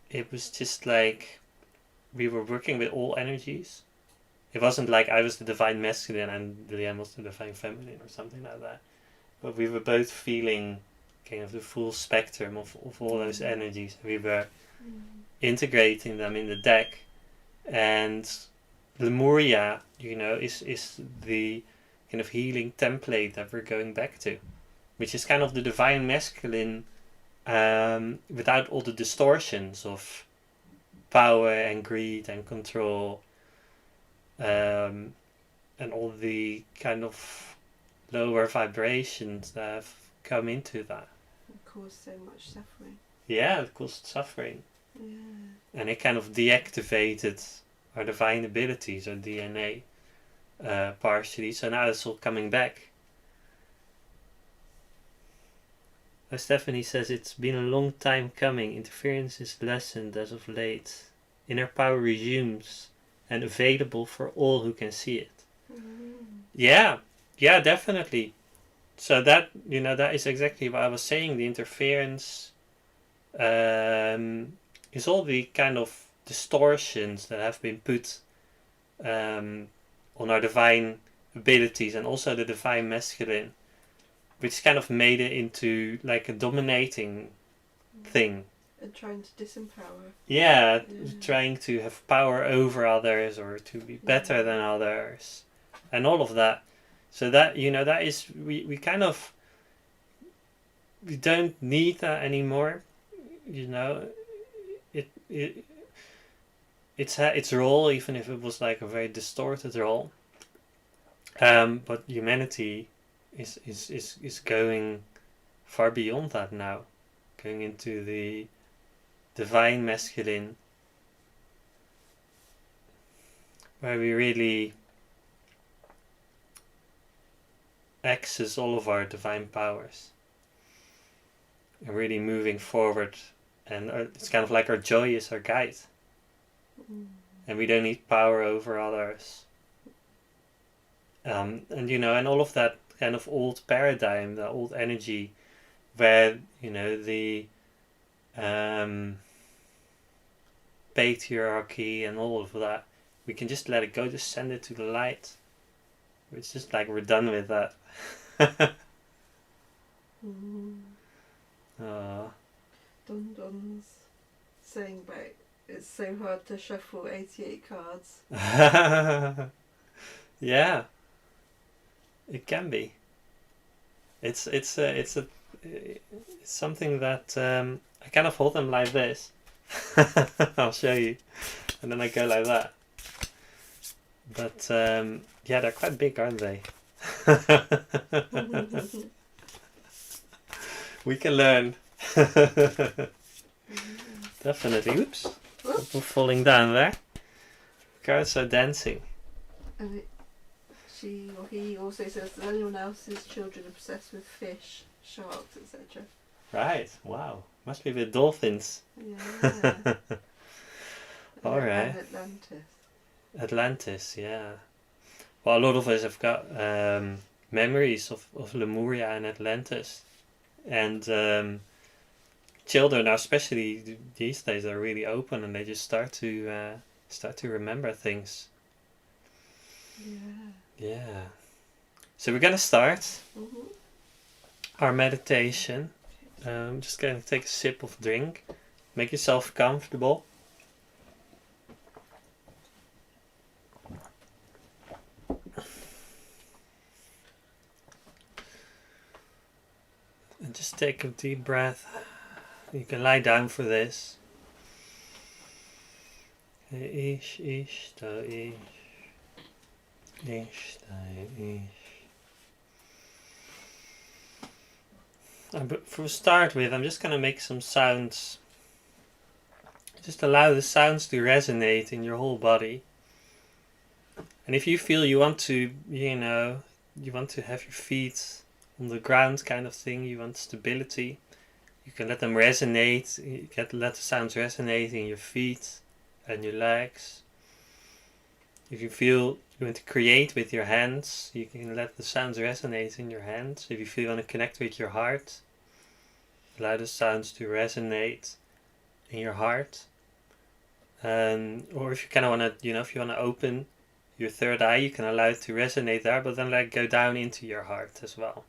it was just like we were working with all energies. It wasn't like I was the divine masculine and Leanne was the divine feminine or something like that. But we were both feeling kind of the full spectrum of all those energies. We were integrating them in the deck. And Lemuria, is the kind of healing template that we're going back to, which is kind of the divine masculine without all the distortions of power and greed and control, and all the kind of lower vibrations that have come into that. It caused so much suffering. Yeah, it caused suffering. Yeah. And it kind of deactivated our divine abilities, our DNA, partially. So now it's all coming back. As Stephanie says, it's been a long time coming. Interference is lessened as of late. Inner power resumes and available for all who can see it. Yeah, definitely. So that, that is exactly what I was saying. The interference is all the kind of distortions that have been put on our divine abilities and also the divine masculine, which kind of made it into like a dominating thing. And trying to disempower. Yeah, trying to have power over others or to be better than others and all of that. So that, that is, we kind of, we don't need that anymore. It's its role, even if it was like a very distorted role. But humanity is going far beyond that now, going into the divine masculine, where we really access all of our divine powers and really moving forward, and it's kind of like our joy is our guide, and we don't need power over others, and all of that kind of old paradigm, the old energy where the patriarchy and all of that, we can just let it go, just send it to the light. It's just like we're done with that. Don Don's saying back, it's so hard to shuffle 88 cards. Yeah, it can be. It's something that I kind of hold them like this. I'll show you, and then I go like that. But yeah, they're quite big, aren't they? We can learn. Definitely. Oops. We're falling down there. Cards are dancing. And she or he also says that anyone else's children are obsessed with fish, sharks, etc. Right. Wow. Must be with dolphins. Yeah. All right. And Atlantis, yeah. Well, a lot of us have got memories of Lemuria and Atlantis. And children, especially these days, are really open and they just start to remember things. Yeah. So we're going to start our meditation. I'm just going to take a sip of drink. Make yourself comfortable. And just take a deep breath. You can lie down for this. Ish, ish, ta, ish. Ish, ta, ish. But for start with, I'm just going to make some sounds. Just allow the sounds to resonate in your whole body. And if you feel you want to, you want to have your feet on the ground kind of thing, you want stability, you can let them resonate, let the sounds resonate in your feet and your legs. If you feel you want to create with your hands, you can let the sounds resonate in your hands. If you feel you want to connect with your heart, allow the sounds to resonate in your heart. Or if you kind of want to, if you want to open your third eye, you can allow it to resonate there, but then let it go down into your heart as well.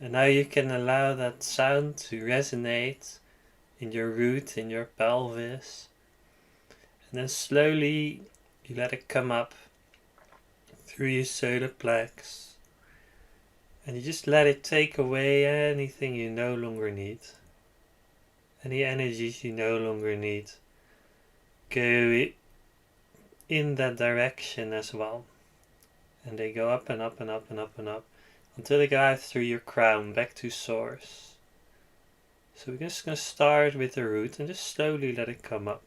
And now you can allow that sound to resonate in your root, in your pelvis. And then slowly you let it come up through your solar plex. And you just let it take away anything you no longer need. Any energies you no longer need. Go in that direction as well. And they go up and up and up and up and up. Until they go out through your crown, back to source. So we're just going to start with the root and just slowly let it come up.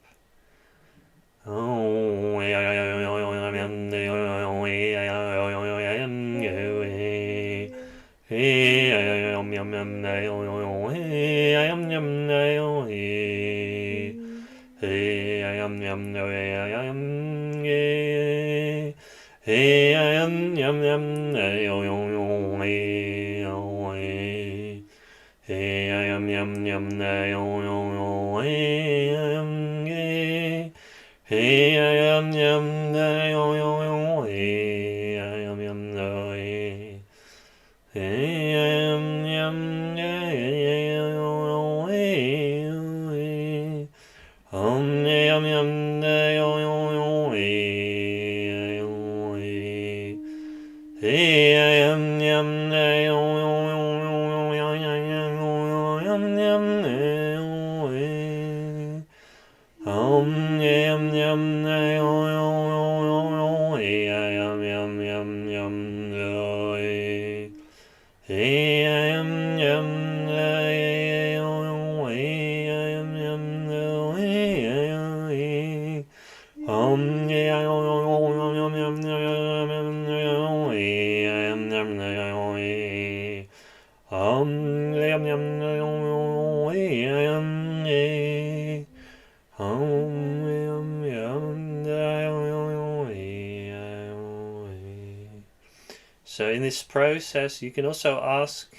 So in this process you can also ask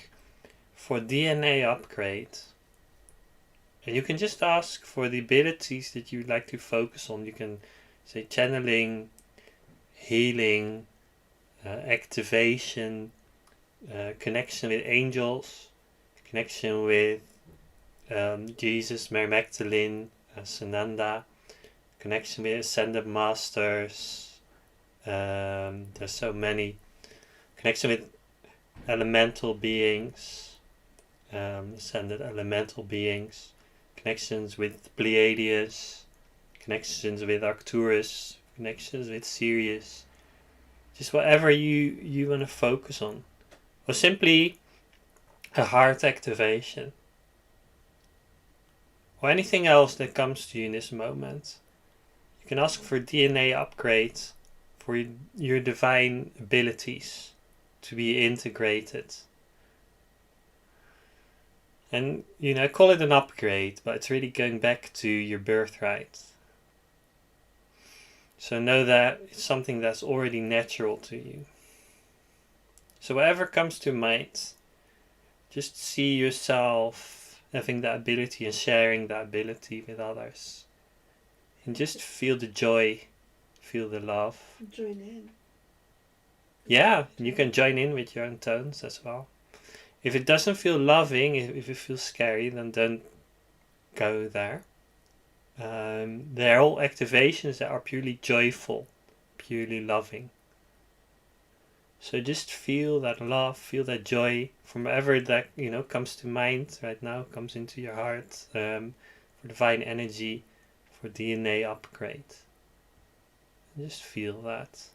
for DNA upgrade. And you can just ask for the abilities that you'd like to focus on. You can say channeling, healing, activation, connection with angels, connection with Jesus, Mary Magdalene, Sananda, connection with ascended masters. There's so many. Connection with elemental beings, ascended elemental beings, connections with Pleiades, connections with Arcturus, connections with Sirius, just whatever you want to focus on, or simply a heart activation, or anything else that comes to you in this moment. You can ask for DNA upgrade for your divine abilities to be integrated. And, call it an upgrade, but it's really going back to your birthright. So know that it's something that's already natural to you. So whatever comes to mind, just see yourself having that ability and sharing that ability with others. And just feel the joy, feel the love. Join in. Yeah, you can join in with your own tones as well. If it doesn't feel loving, if it feels scary, then don't go there. They're all activations that are purely joyful, purely loving. So just feel that love, feel that joy from wherever that comes to mind right now, comes into your heart, for divine energy, for DNA upgrade. And just feel that.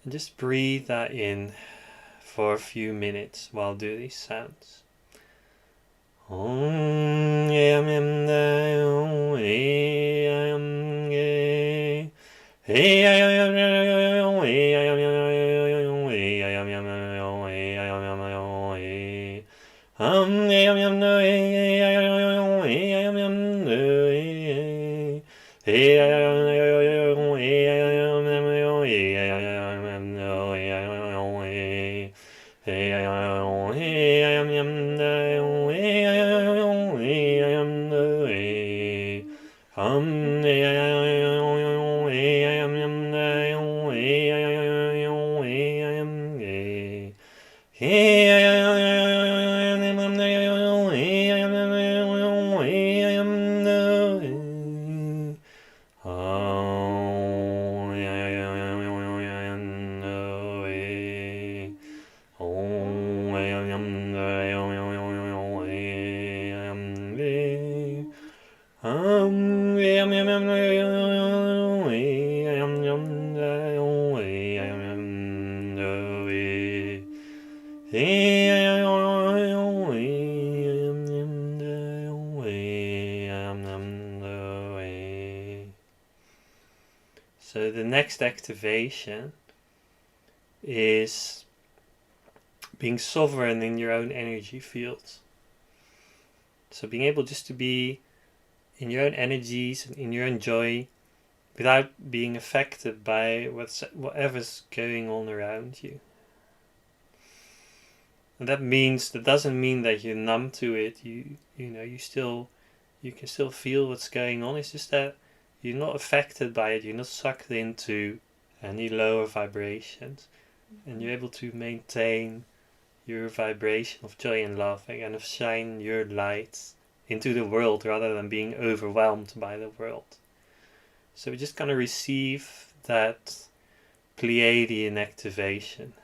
And just breathe that in for a few minutes while do these sounds. So the next activation is being sovereign in your own energy fields. So being able just to be in your own energies and in your own joy without being affected by whatever's going on around you. And that doesn't mean that you're numb to it. You can still feel what's going on. It's just that you're not affected by it. You're not sucked into any lower vibrations, and you're able to maintain your vibration of joy and love and kind of shine your light into the world rather than being overwhelmed by the world. So we're just going to receive that Pleiadian activation.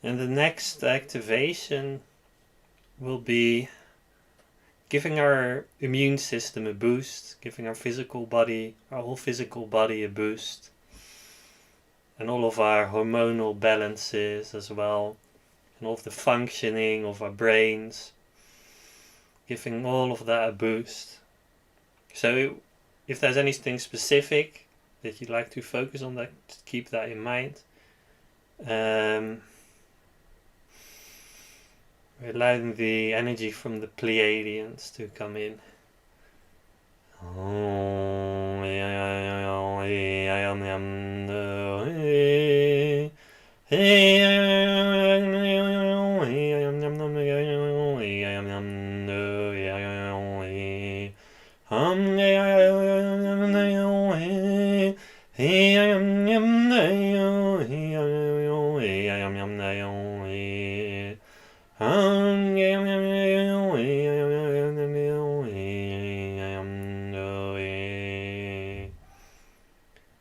And the next activation will be giving our immune system a boost, giving our whole physical body a boost, and all of our hormonal balances as well, and all of the functioning of our brains, giving all of that a boost. So if there's anything specific that you'd like to focus on, that keep that in mind. We're allowing the energy from the Pleiadians to come in.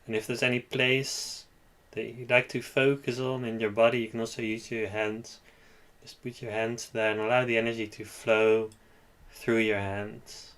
And if there's any place that you'd like to focus on in your body, you can also use your hands. Just put your hands there and allow the energy to flow through your hands.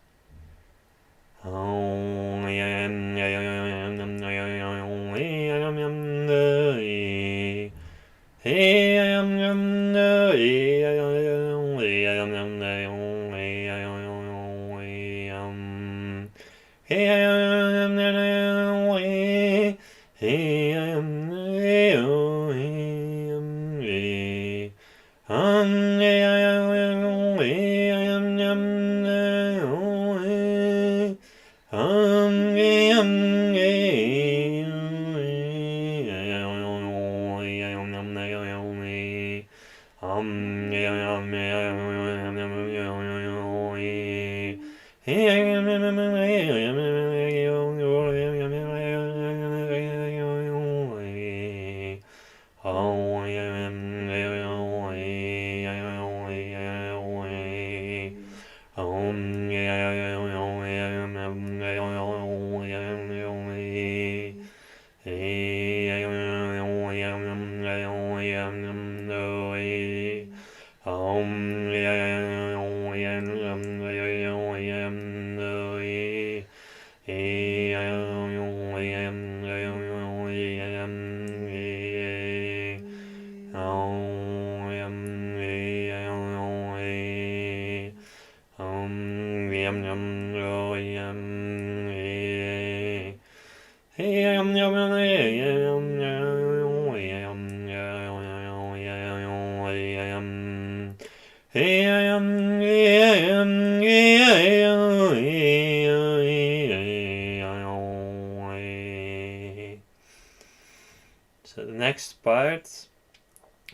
So the next part,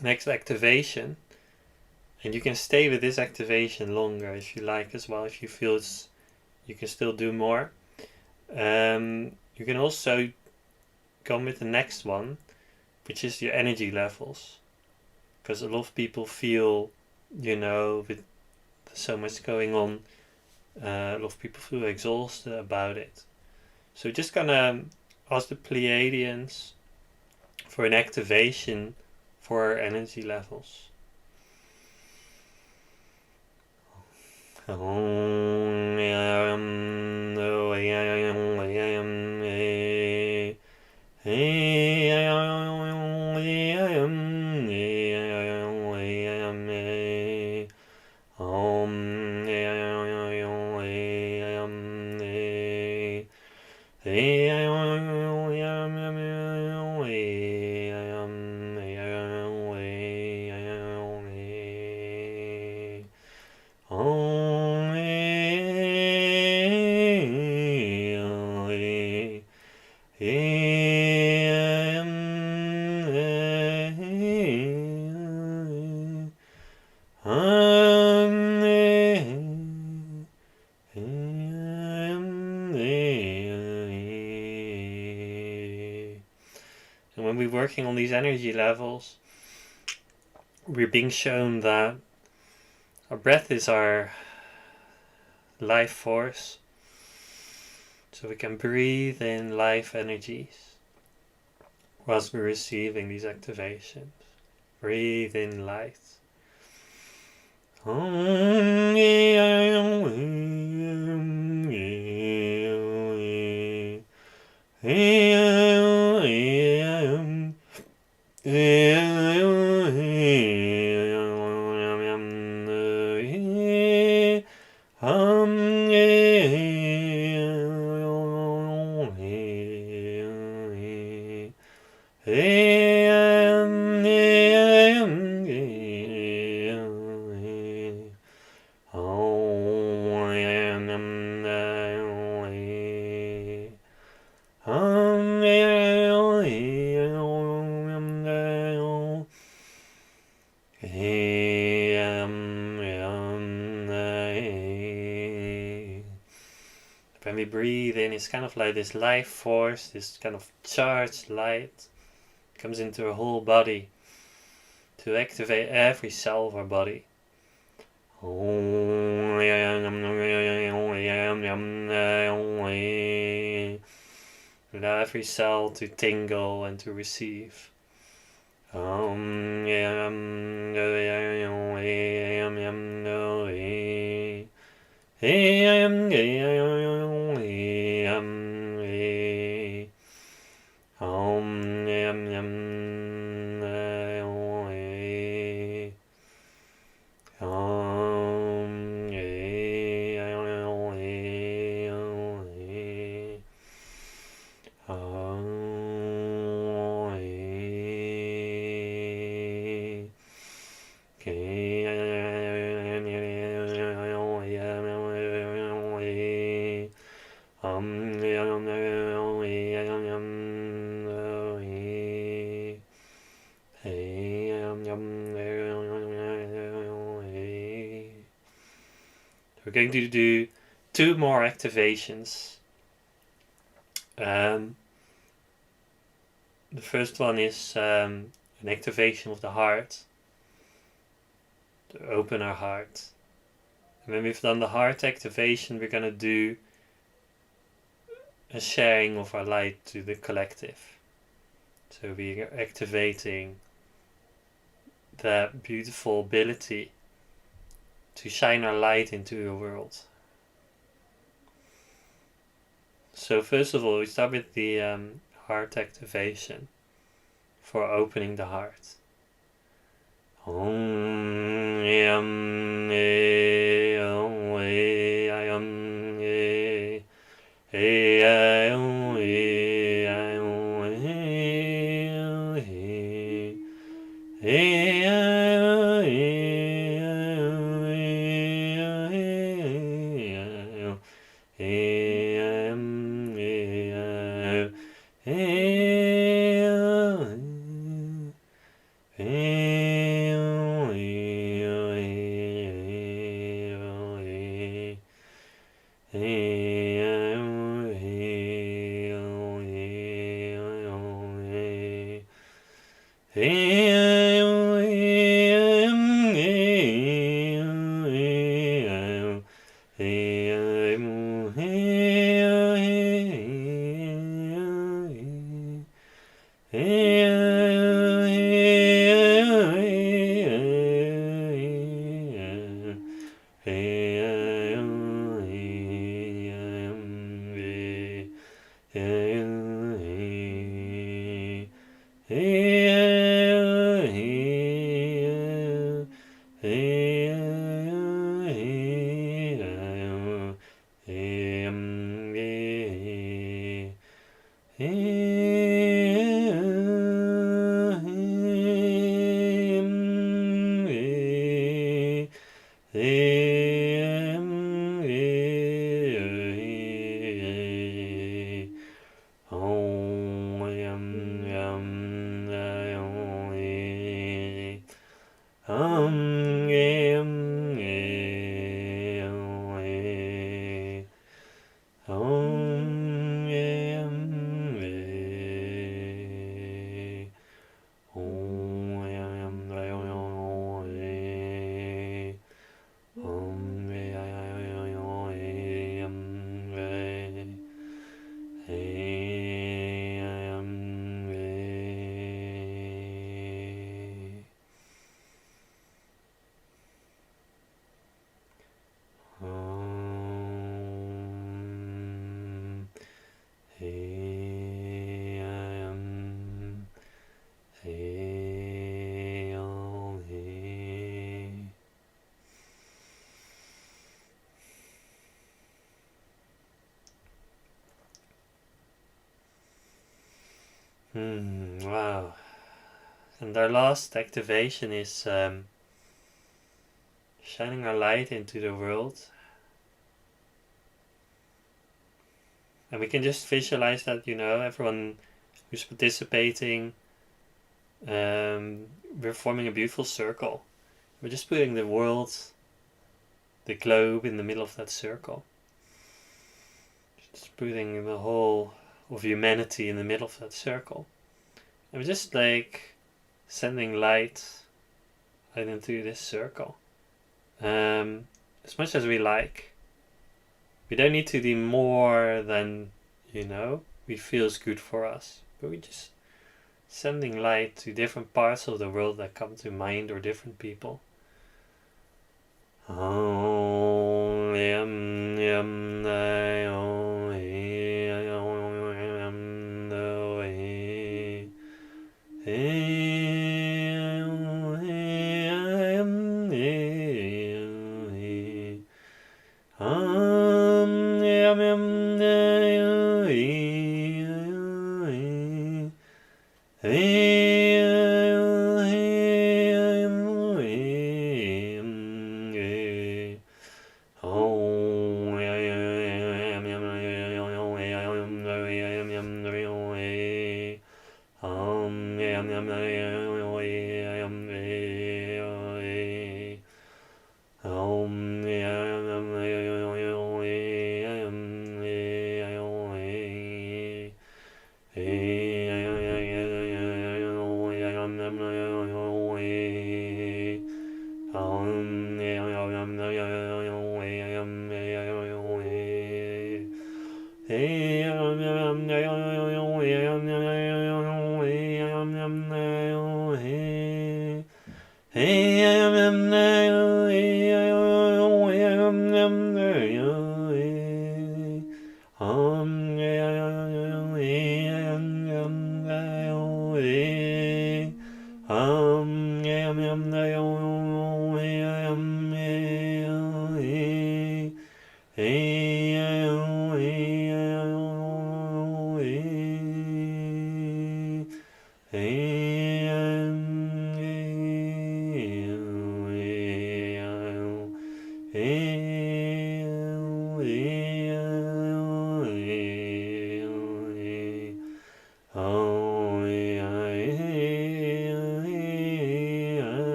next activation, and you can stay with this activation longer if you like as well, if you feel you can still do more. You can also come with the next one, which is your energy levels, because a lot of people feel, with so much going on, a lot of people feel exhausted about it. So just gonna ask the Pleiadians for an activation for our energy levels. And when we're working on these energy levels, we're being shown that our breath is our life force. So we can breathe in life energies whilst we're receiving these activations. Breathe in light. When we breathe in, it's kind of like this life force, this kind of charged light comes into our whole body to activate every cell of our body. Allow every cell to tingle and to receive. We're going to do 2 more activations. The first one is an activation of the heart, to open our heart. And when we've done the heart activation, we're going to do a sharing of our light to the collective. So we are activating that beautiful ability to shine our light into the world. So first of all, we start with the heart activation for opening the heart. Wow. And our last activation is shining our light into the world. And we can just visualize that, everyone who's participating, we're forming a beautiful circle. We're just putting the world, the globe, in the middle of that circle. Just putting the whole of humanity in the middle of that circle. And we're just sending light into this circle. As much as we like. We don't need to do more than, we feels good for us. But we just sending light to different parts of the world that come to mind, or different people.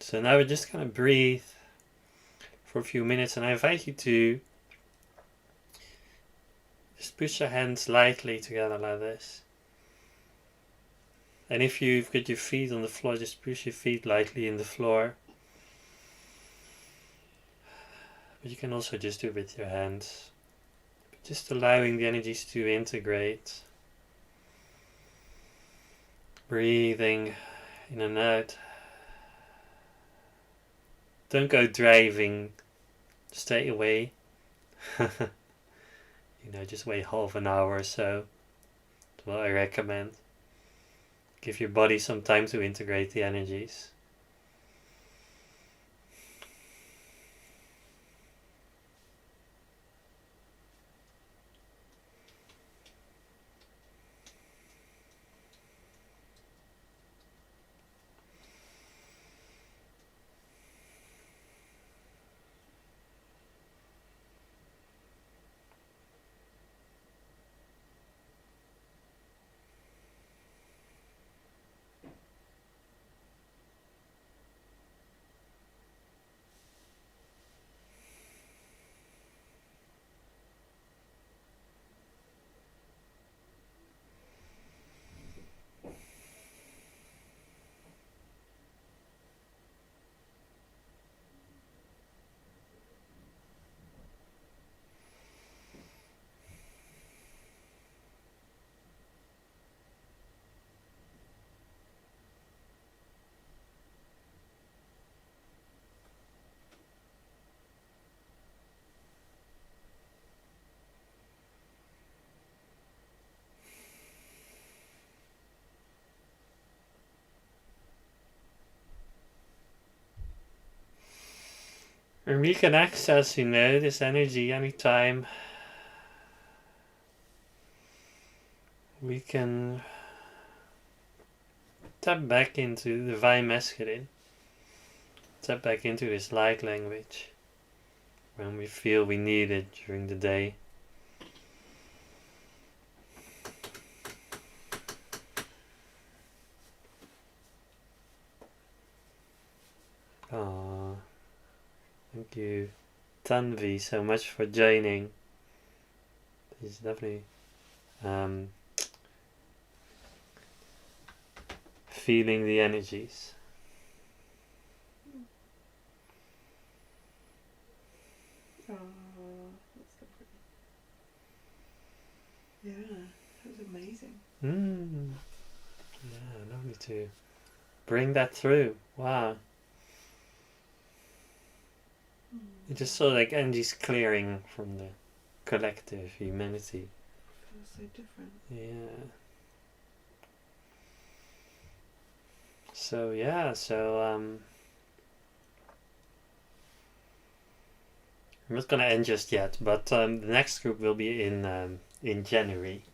So now we're just going to breathe for a few minutes, and I invite you to just push your hands lightly together like this. And if you've got your feet on the floor, just push your feet lightly in the floor. But you can also just do it with your hands. Just allowing the energies to integrate. Breathing in and out. Don't go driving. Stay away. Just wait half an hour or so. That's what I recommend. Give your body some time to integrate the energies. And we can access, this energy anytime. We can tap back into the divine masculine. Tap back into this light language when we feel we need it during the day. Thank you, Tanvi, so much for joining. This is definitely feeling the energies. Oh, that's so pretty. Yeah, that was amazing. Yeah, lovely to bring that through. Wow. It just sort of like energies clearing from the collective humanity. Feels so different. Yeah. So I'm not gonna end just yet, but the next group will be in January.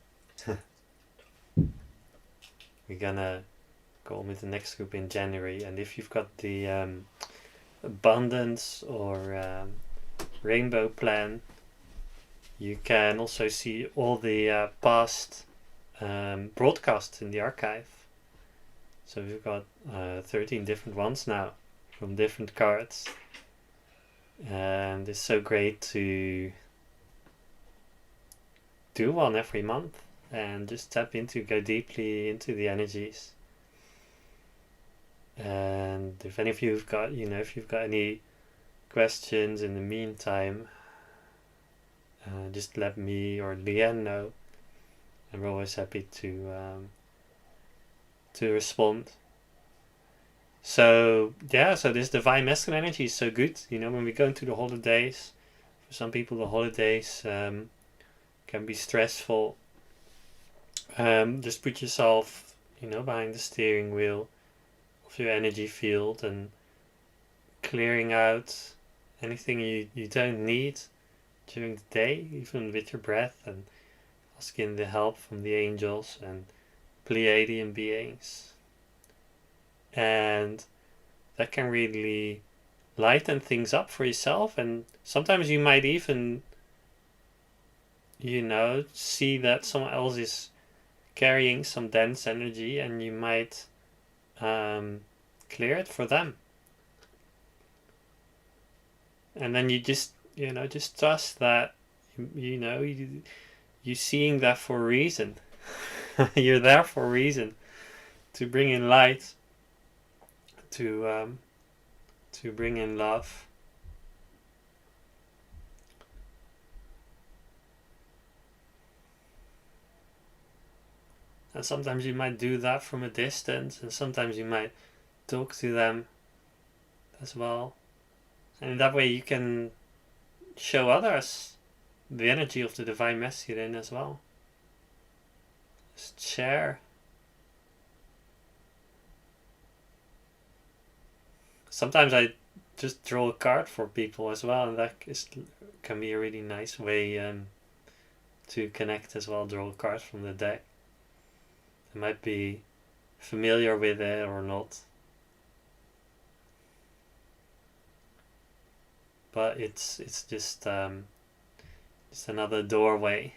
We're gonna go on with the next group in January, and if you've got the abundance or rainbow plan, you can also see all the past broadcasts in the archive. So we've got 13 different ones now from different cards, and it's so great to do one every month and just go deeply into the energies. And if any of you have got, if you've got any questions in the meantime, just let me or Leanne know, and we're always happy to respond. So this divine masculine energy is so good. When we go into the holidays, for some people the holidays can be stressful. Just put yourself, behind the steering wheel of your energy field and clearing out anything you don't need during the day, even with your breath, and asking the help from the angels and Pleiadian beings. And that can really lighten things up for yourself, and sometimes you might even see that someone else is carrying some dense energy, and you might clear it for them. And then you just trust that you're seeing that for a reason. You're there for a reason to bring in light, to bring in love. And sometimes you might do that from a distance, and sometimes you might talk to them as well. And in that way you can show others the energy of the Divine Masculine as well. Just share. Sometimes I just draw a card for people as well, and that can be a really nice way to connect as well. Draw a card from the deck. They might be familiar with it or not, but it's just another doorway.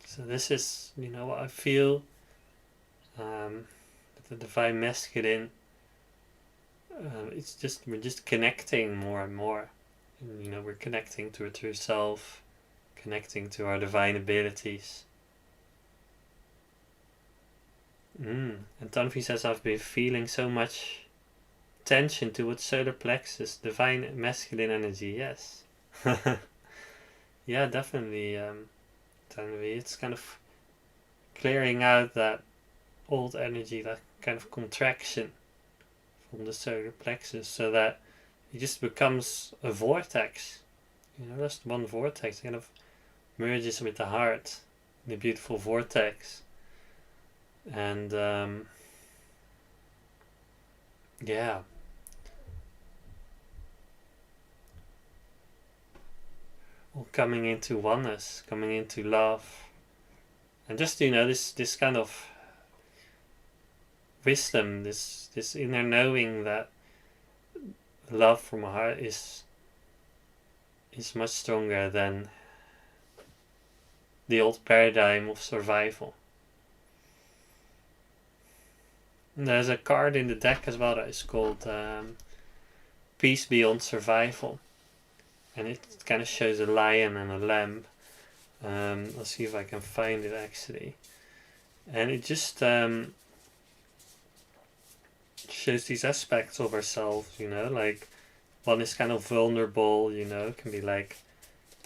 So this is, what I feel with the Divine Masculine. We're just connecting more and more. And, we're connecting to our true self, connecting to our divine abilities. And Tanvi says, I've been feeling so much tension towards solar plexus, Divine Masculine energy. Yes. Yeah, definitely, Tanvi. It's kind of clearing out that old energy, that kind of contraction from the solar plexus, so that it just becomes a vortex. Just one vortex. It kind of merges with the heart in a beautiful vortex. And yeah. All coming into oneness, coming into love. And just, this kind of wisdom, this inner knowing that love from our heart is much stronger than the old paradigm of survival. And there's a card in the deck as well that is called Peace Beyond Survival, and it kind of shows a lion and a lamb. I'll see if I can find it actually, and it just shows these aspects of ourselves, like one is kind of vulnerable, can be like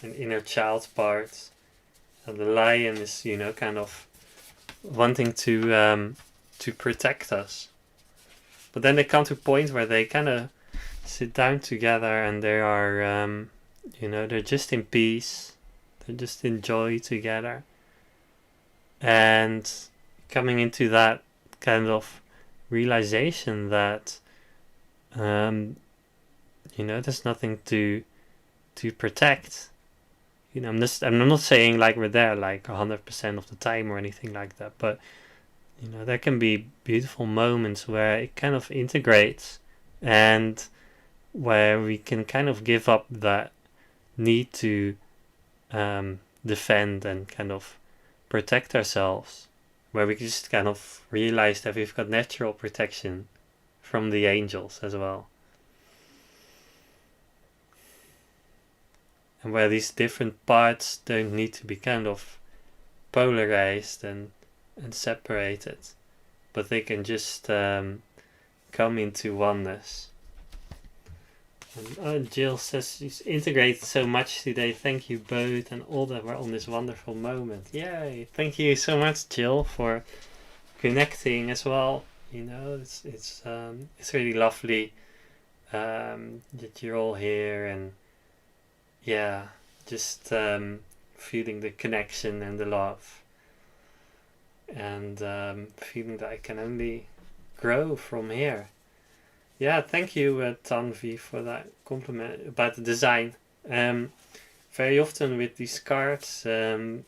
an inner child part, and the lion is, kind of wanting to protect us. But then they come to a point where they kind of sit down together and they are, they're just in peace, they just enjoy together, and coming into that kind of realization that there's nothing to protect. I'm not saying like we're there like 100% of the time or anything like that, but there can be beautiful moments where it kind of integrates, and where we can kind of give up that need to defend and kind of protect ourselves, where we just kind of realize that we've got natural protection from the angels as well. And where these different parts don't need to be kind of polarized and separated, but they can just come into oneness. And Jill says she's integrated so much today. Thank you both, and all that were on this wonderful moment. Yay! Thank you so much, Jill, for connecting as well. It's really lovely that you're all here, and just feeling the connection and the love, and feeling that I can only grow from here. Yeah, thank you, Tanvi, for that compliment about the design. Very often with these cards, I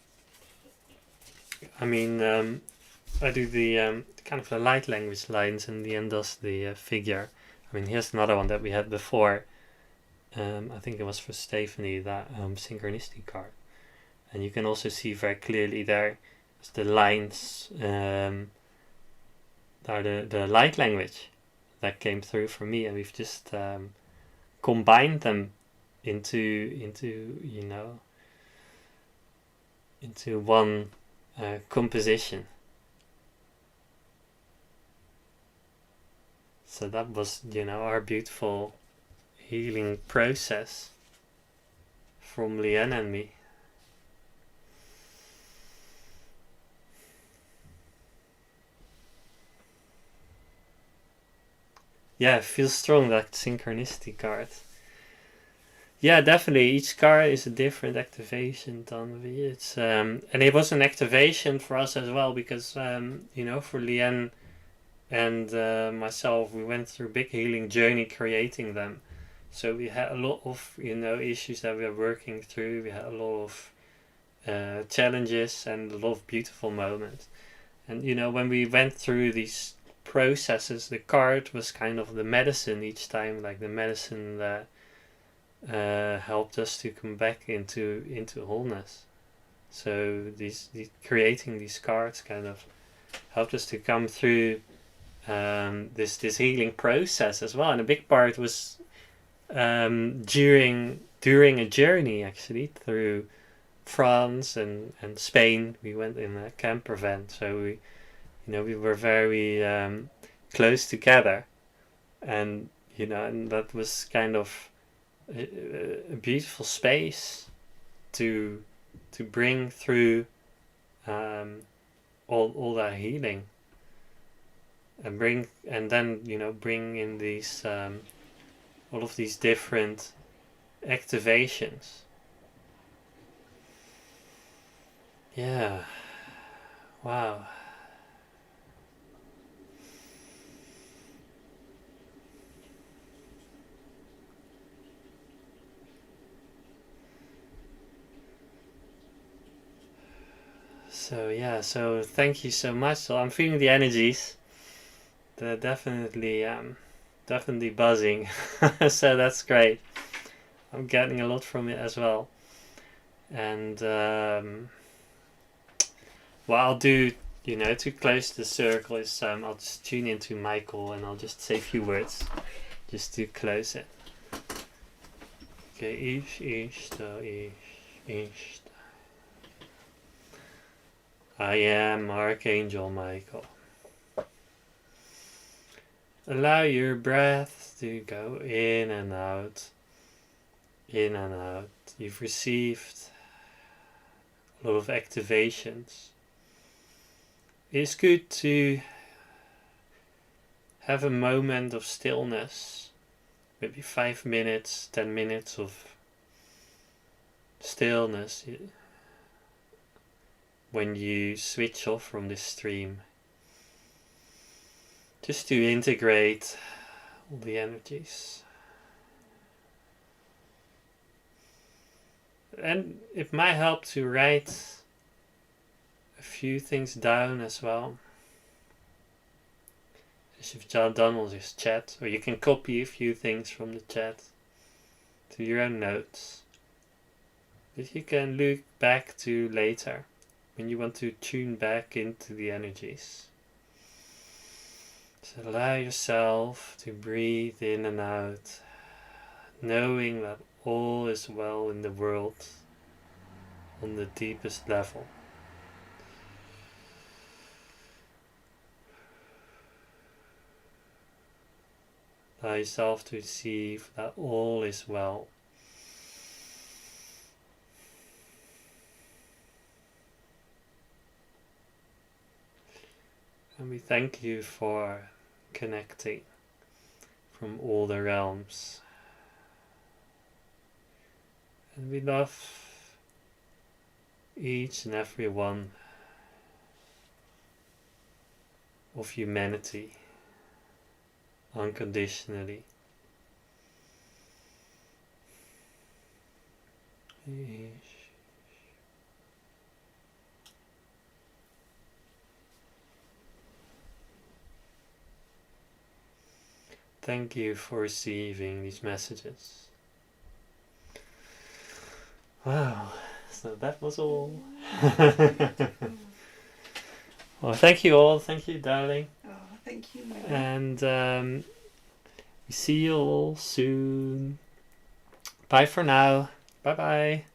do the kind of the light language lines, and the end does the figure. Here's another one that we had before. I think it was for Stephanie, that synchronicity card. And you can also see very clearly there the lines are the light language that came through for me, and we've just combined them into into one composition. So that was our beautiful healing process from Leanne and me. Yeah, it feels strong, that synchronicity card. Yeah, definitely. Each card is a different activation, Tanvi. It's and it was an activation for us as well because for Leanne and myself, we went through a big healing journey creating them. So we had a lot of issues that we are working through. We had a lot of challenges and a lot of beautiful moments. And when we went through these processes, the card was kind of the medicine each time, like the medicine that helped us to come back into wholeness. So these creating these cards kind of helped us to come through this healing process as well. And a big part was during a journey actually through France and Spain. We went in a camper van, so we were very close together, and and that was kind of a beautiful space to bring through all that healing, and bring in these all of these different activations. Yeah. Wow. So thank you so much. So I'm feeling the energies. They're definitely buzzing. So that's great. I'm getting a lot from it as well. And what I'll do, to close the circle is I'll just tune into Michael and I'll just say a few words just to close it. Okay, ish. I am Archangel Michael. Allow your breath to go in and out. In and out. You've received a lot of activations. It's good to have a moment of stillness, maybe 5 minutes, 10 minutes of stillness when you switch off from this stream, just to integrate all the energies. And it might help to write a few things down as well, as you've done on this chat, or you can copy a few things from the chat to your own notes that you can look back to later when you want to tune back into the energies. So allow yourself to breathe in and out, knowing that all is well in the world on the deepest level. Allow yourself to receive that all is well. And we thank you for connecting from all the realms. And we love each and every one of humanity unconditionally. Thank you for receiving these messages. Wow, so that was all. Well, thank you all. Thank you, darling. Oh, thank you. And we see you all soon. Bye for now. Bye bye.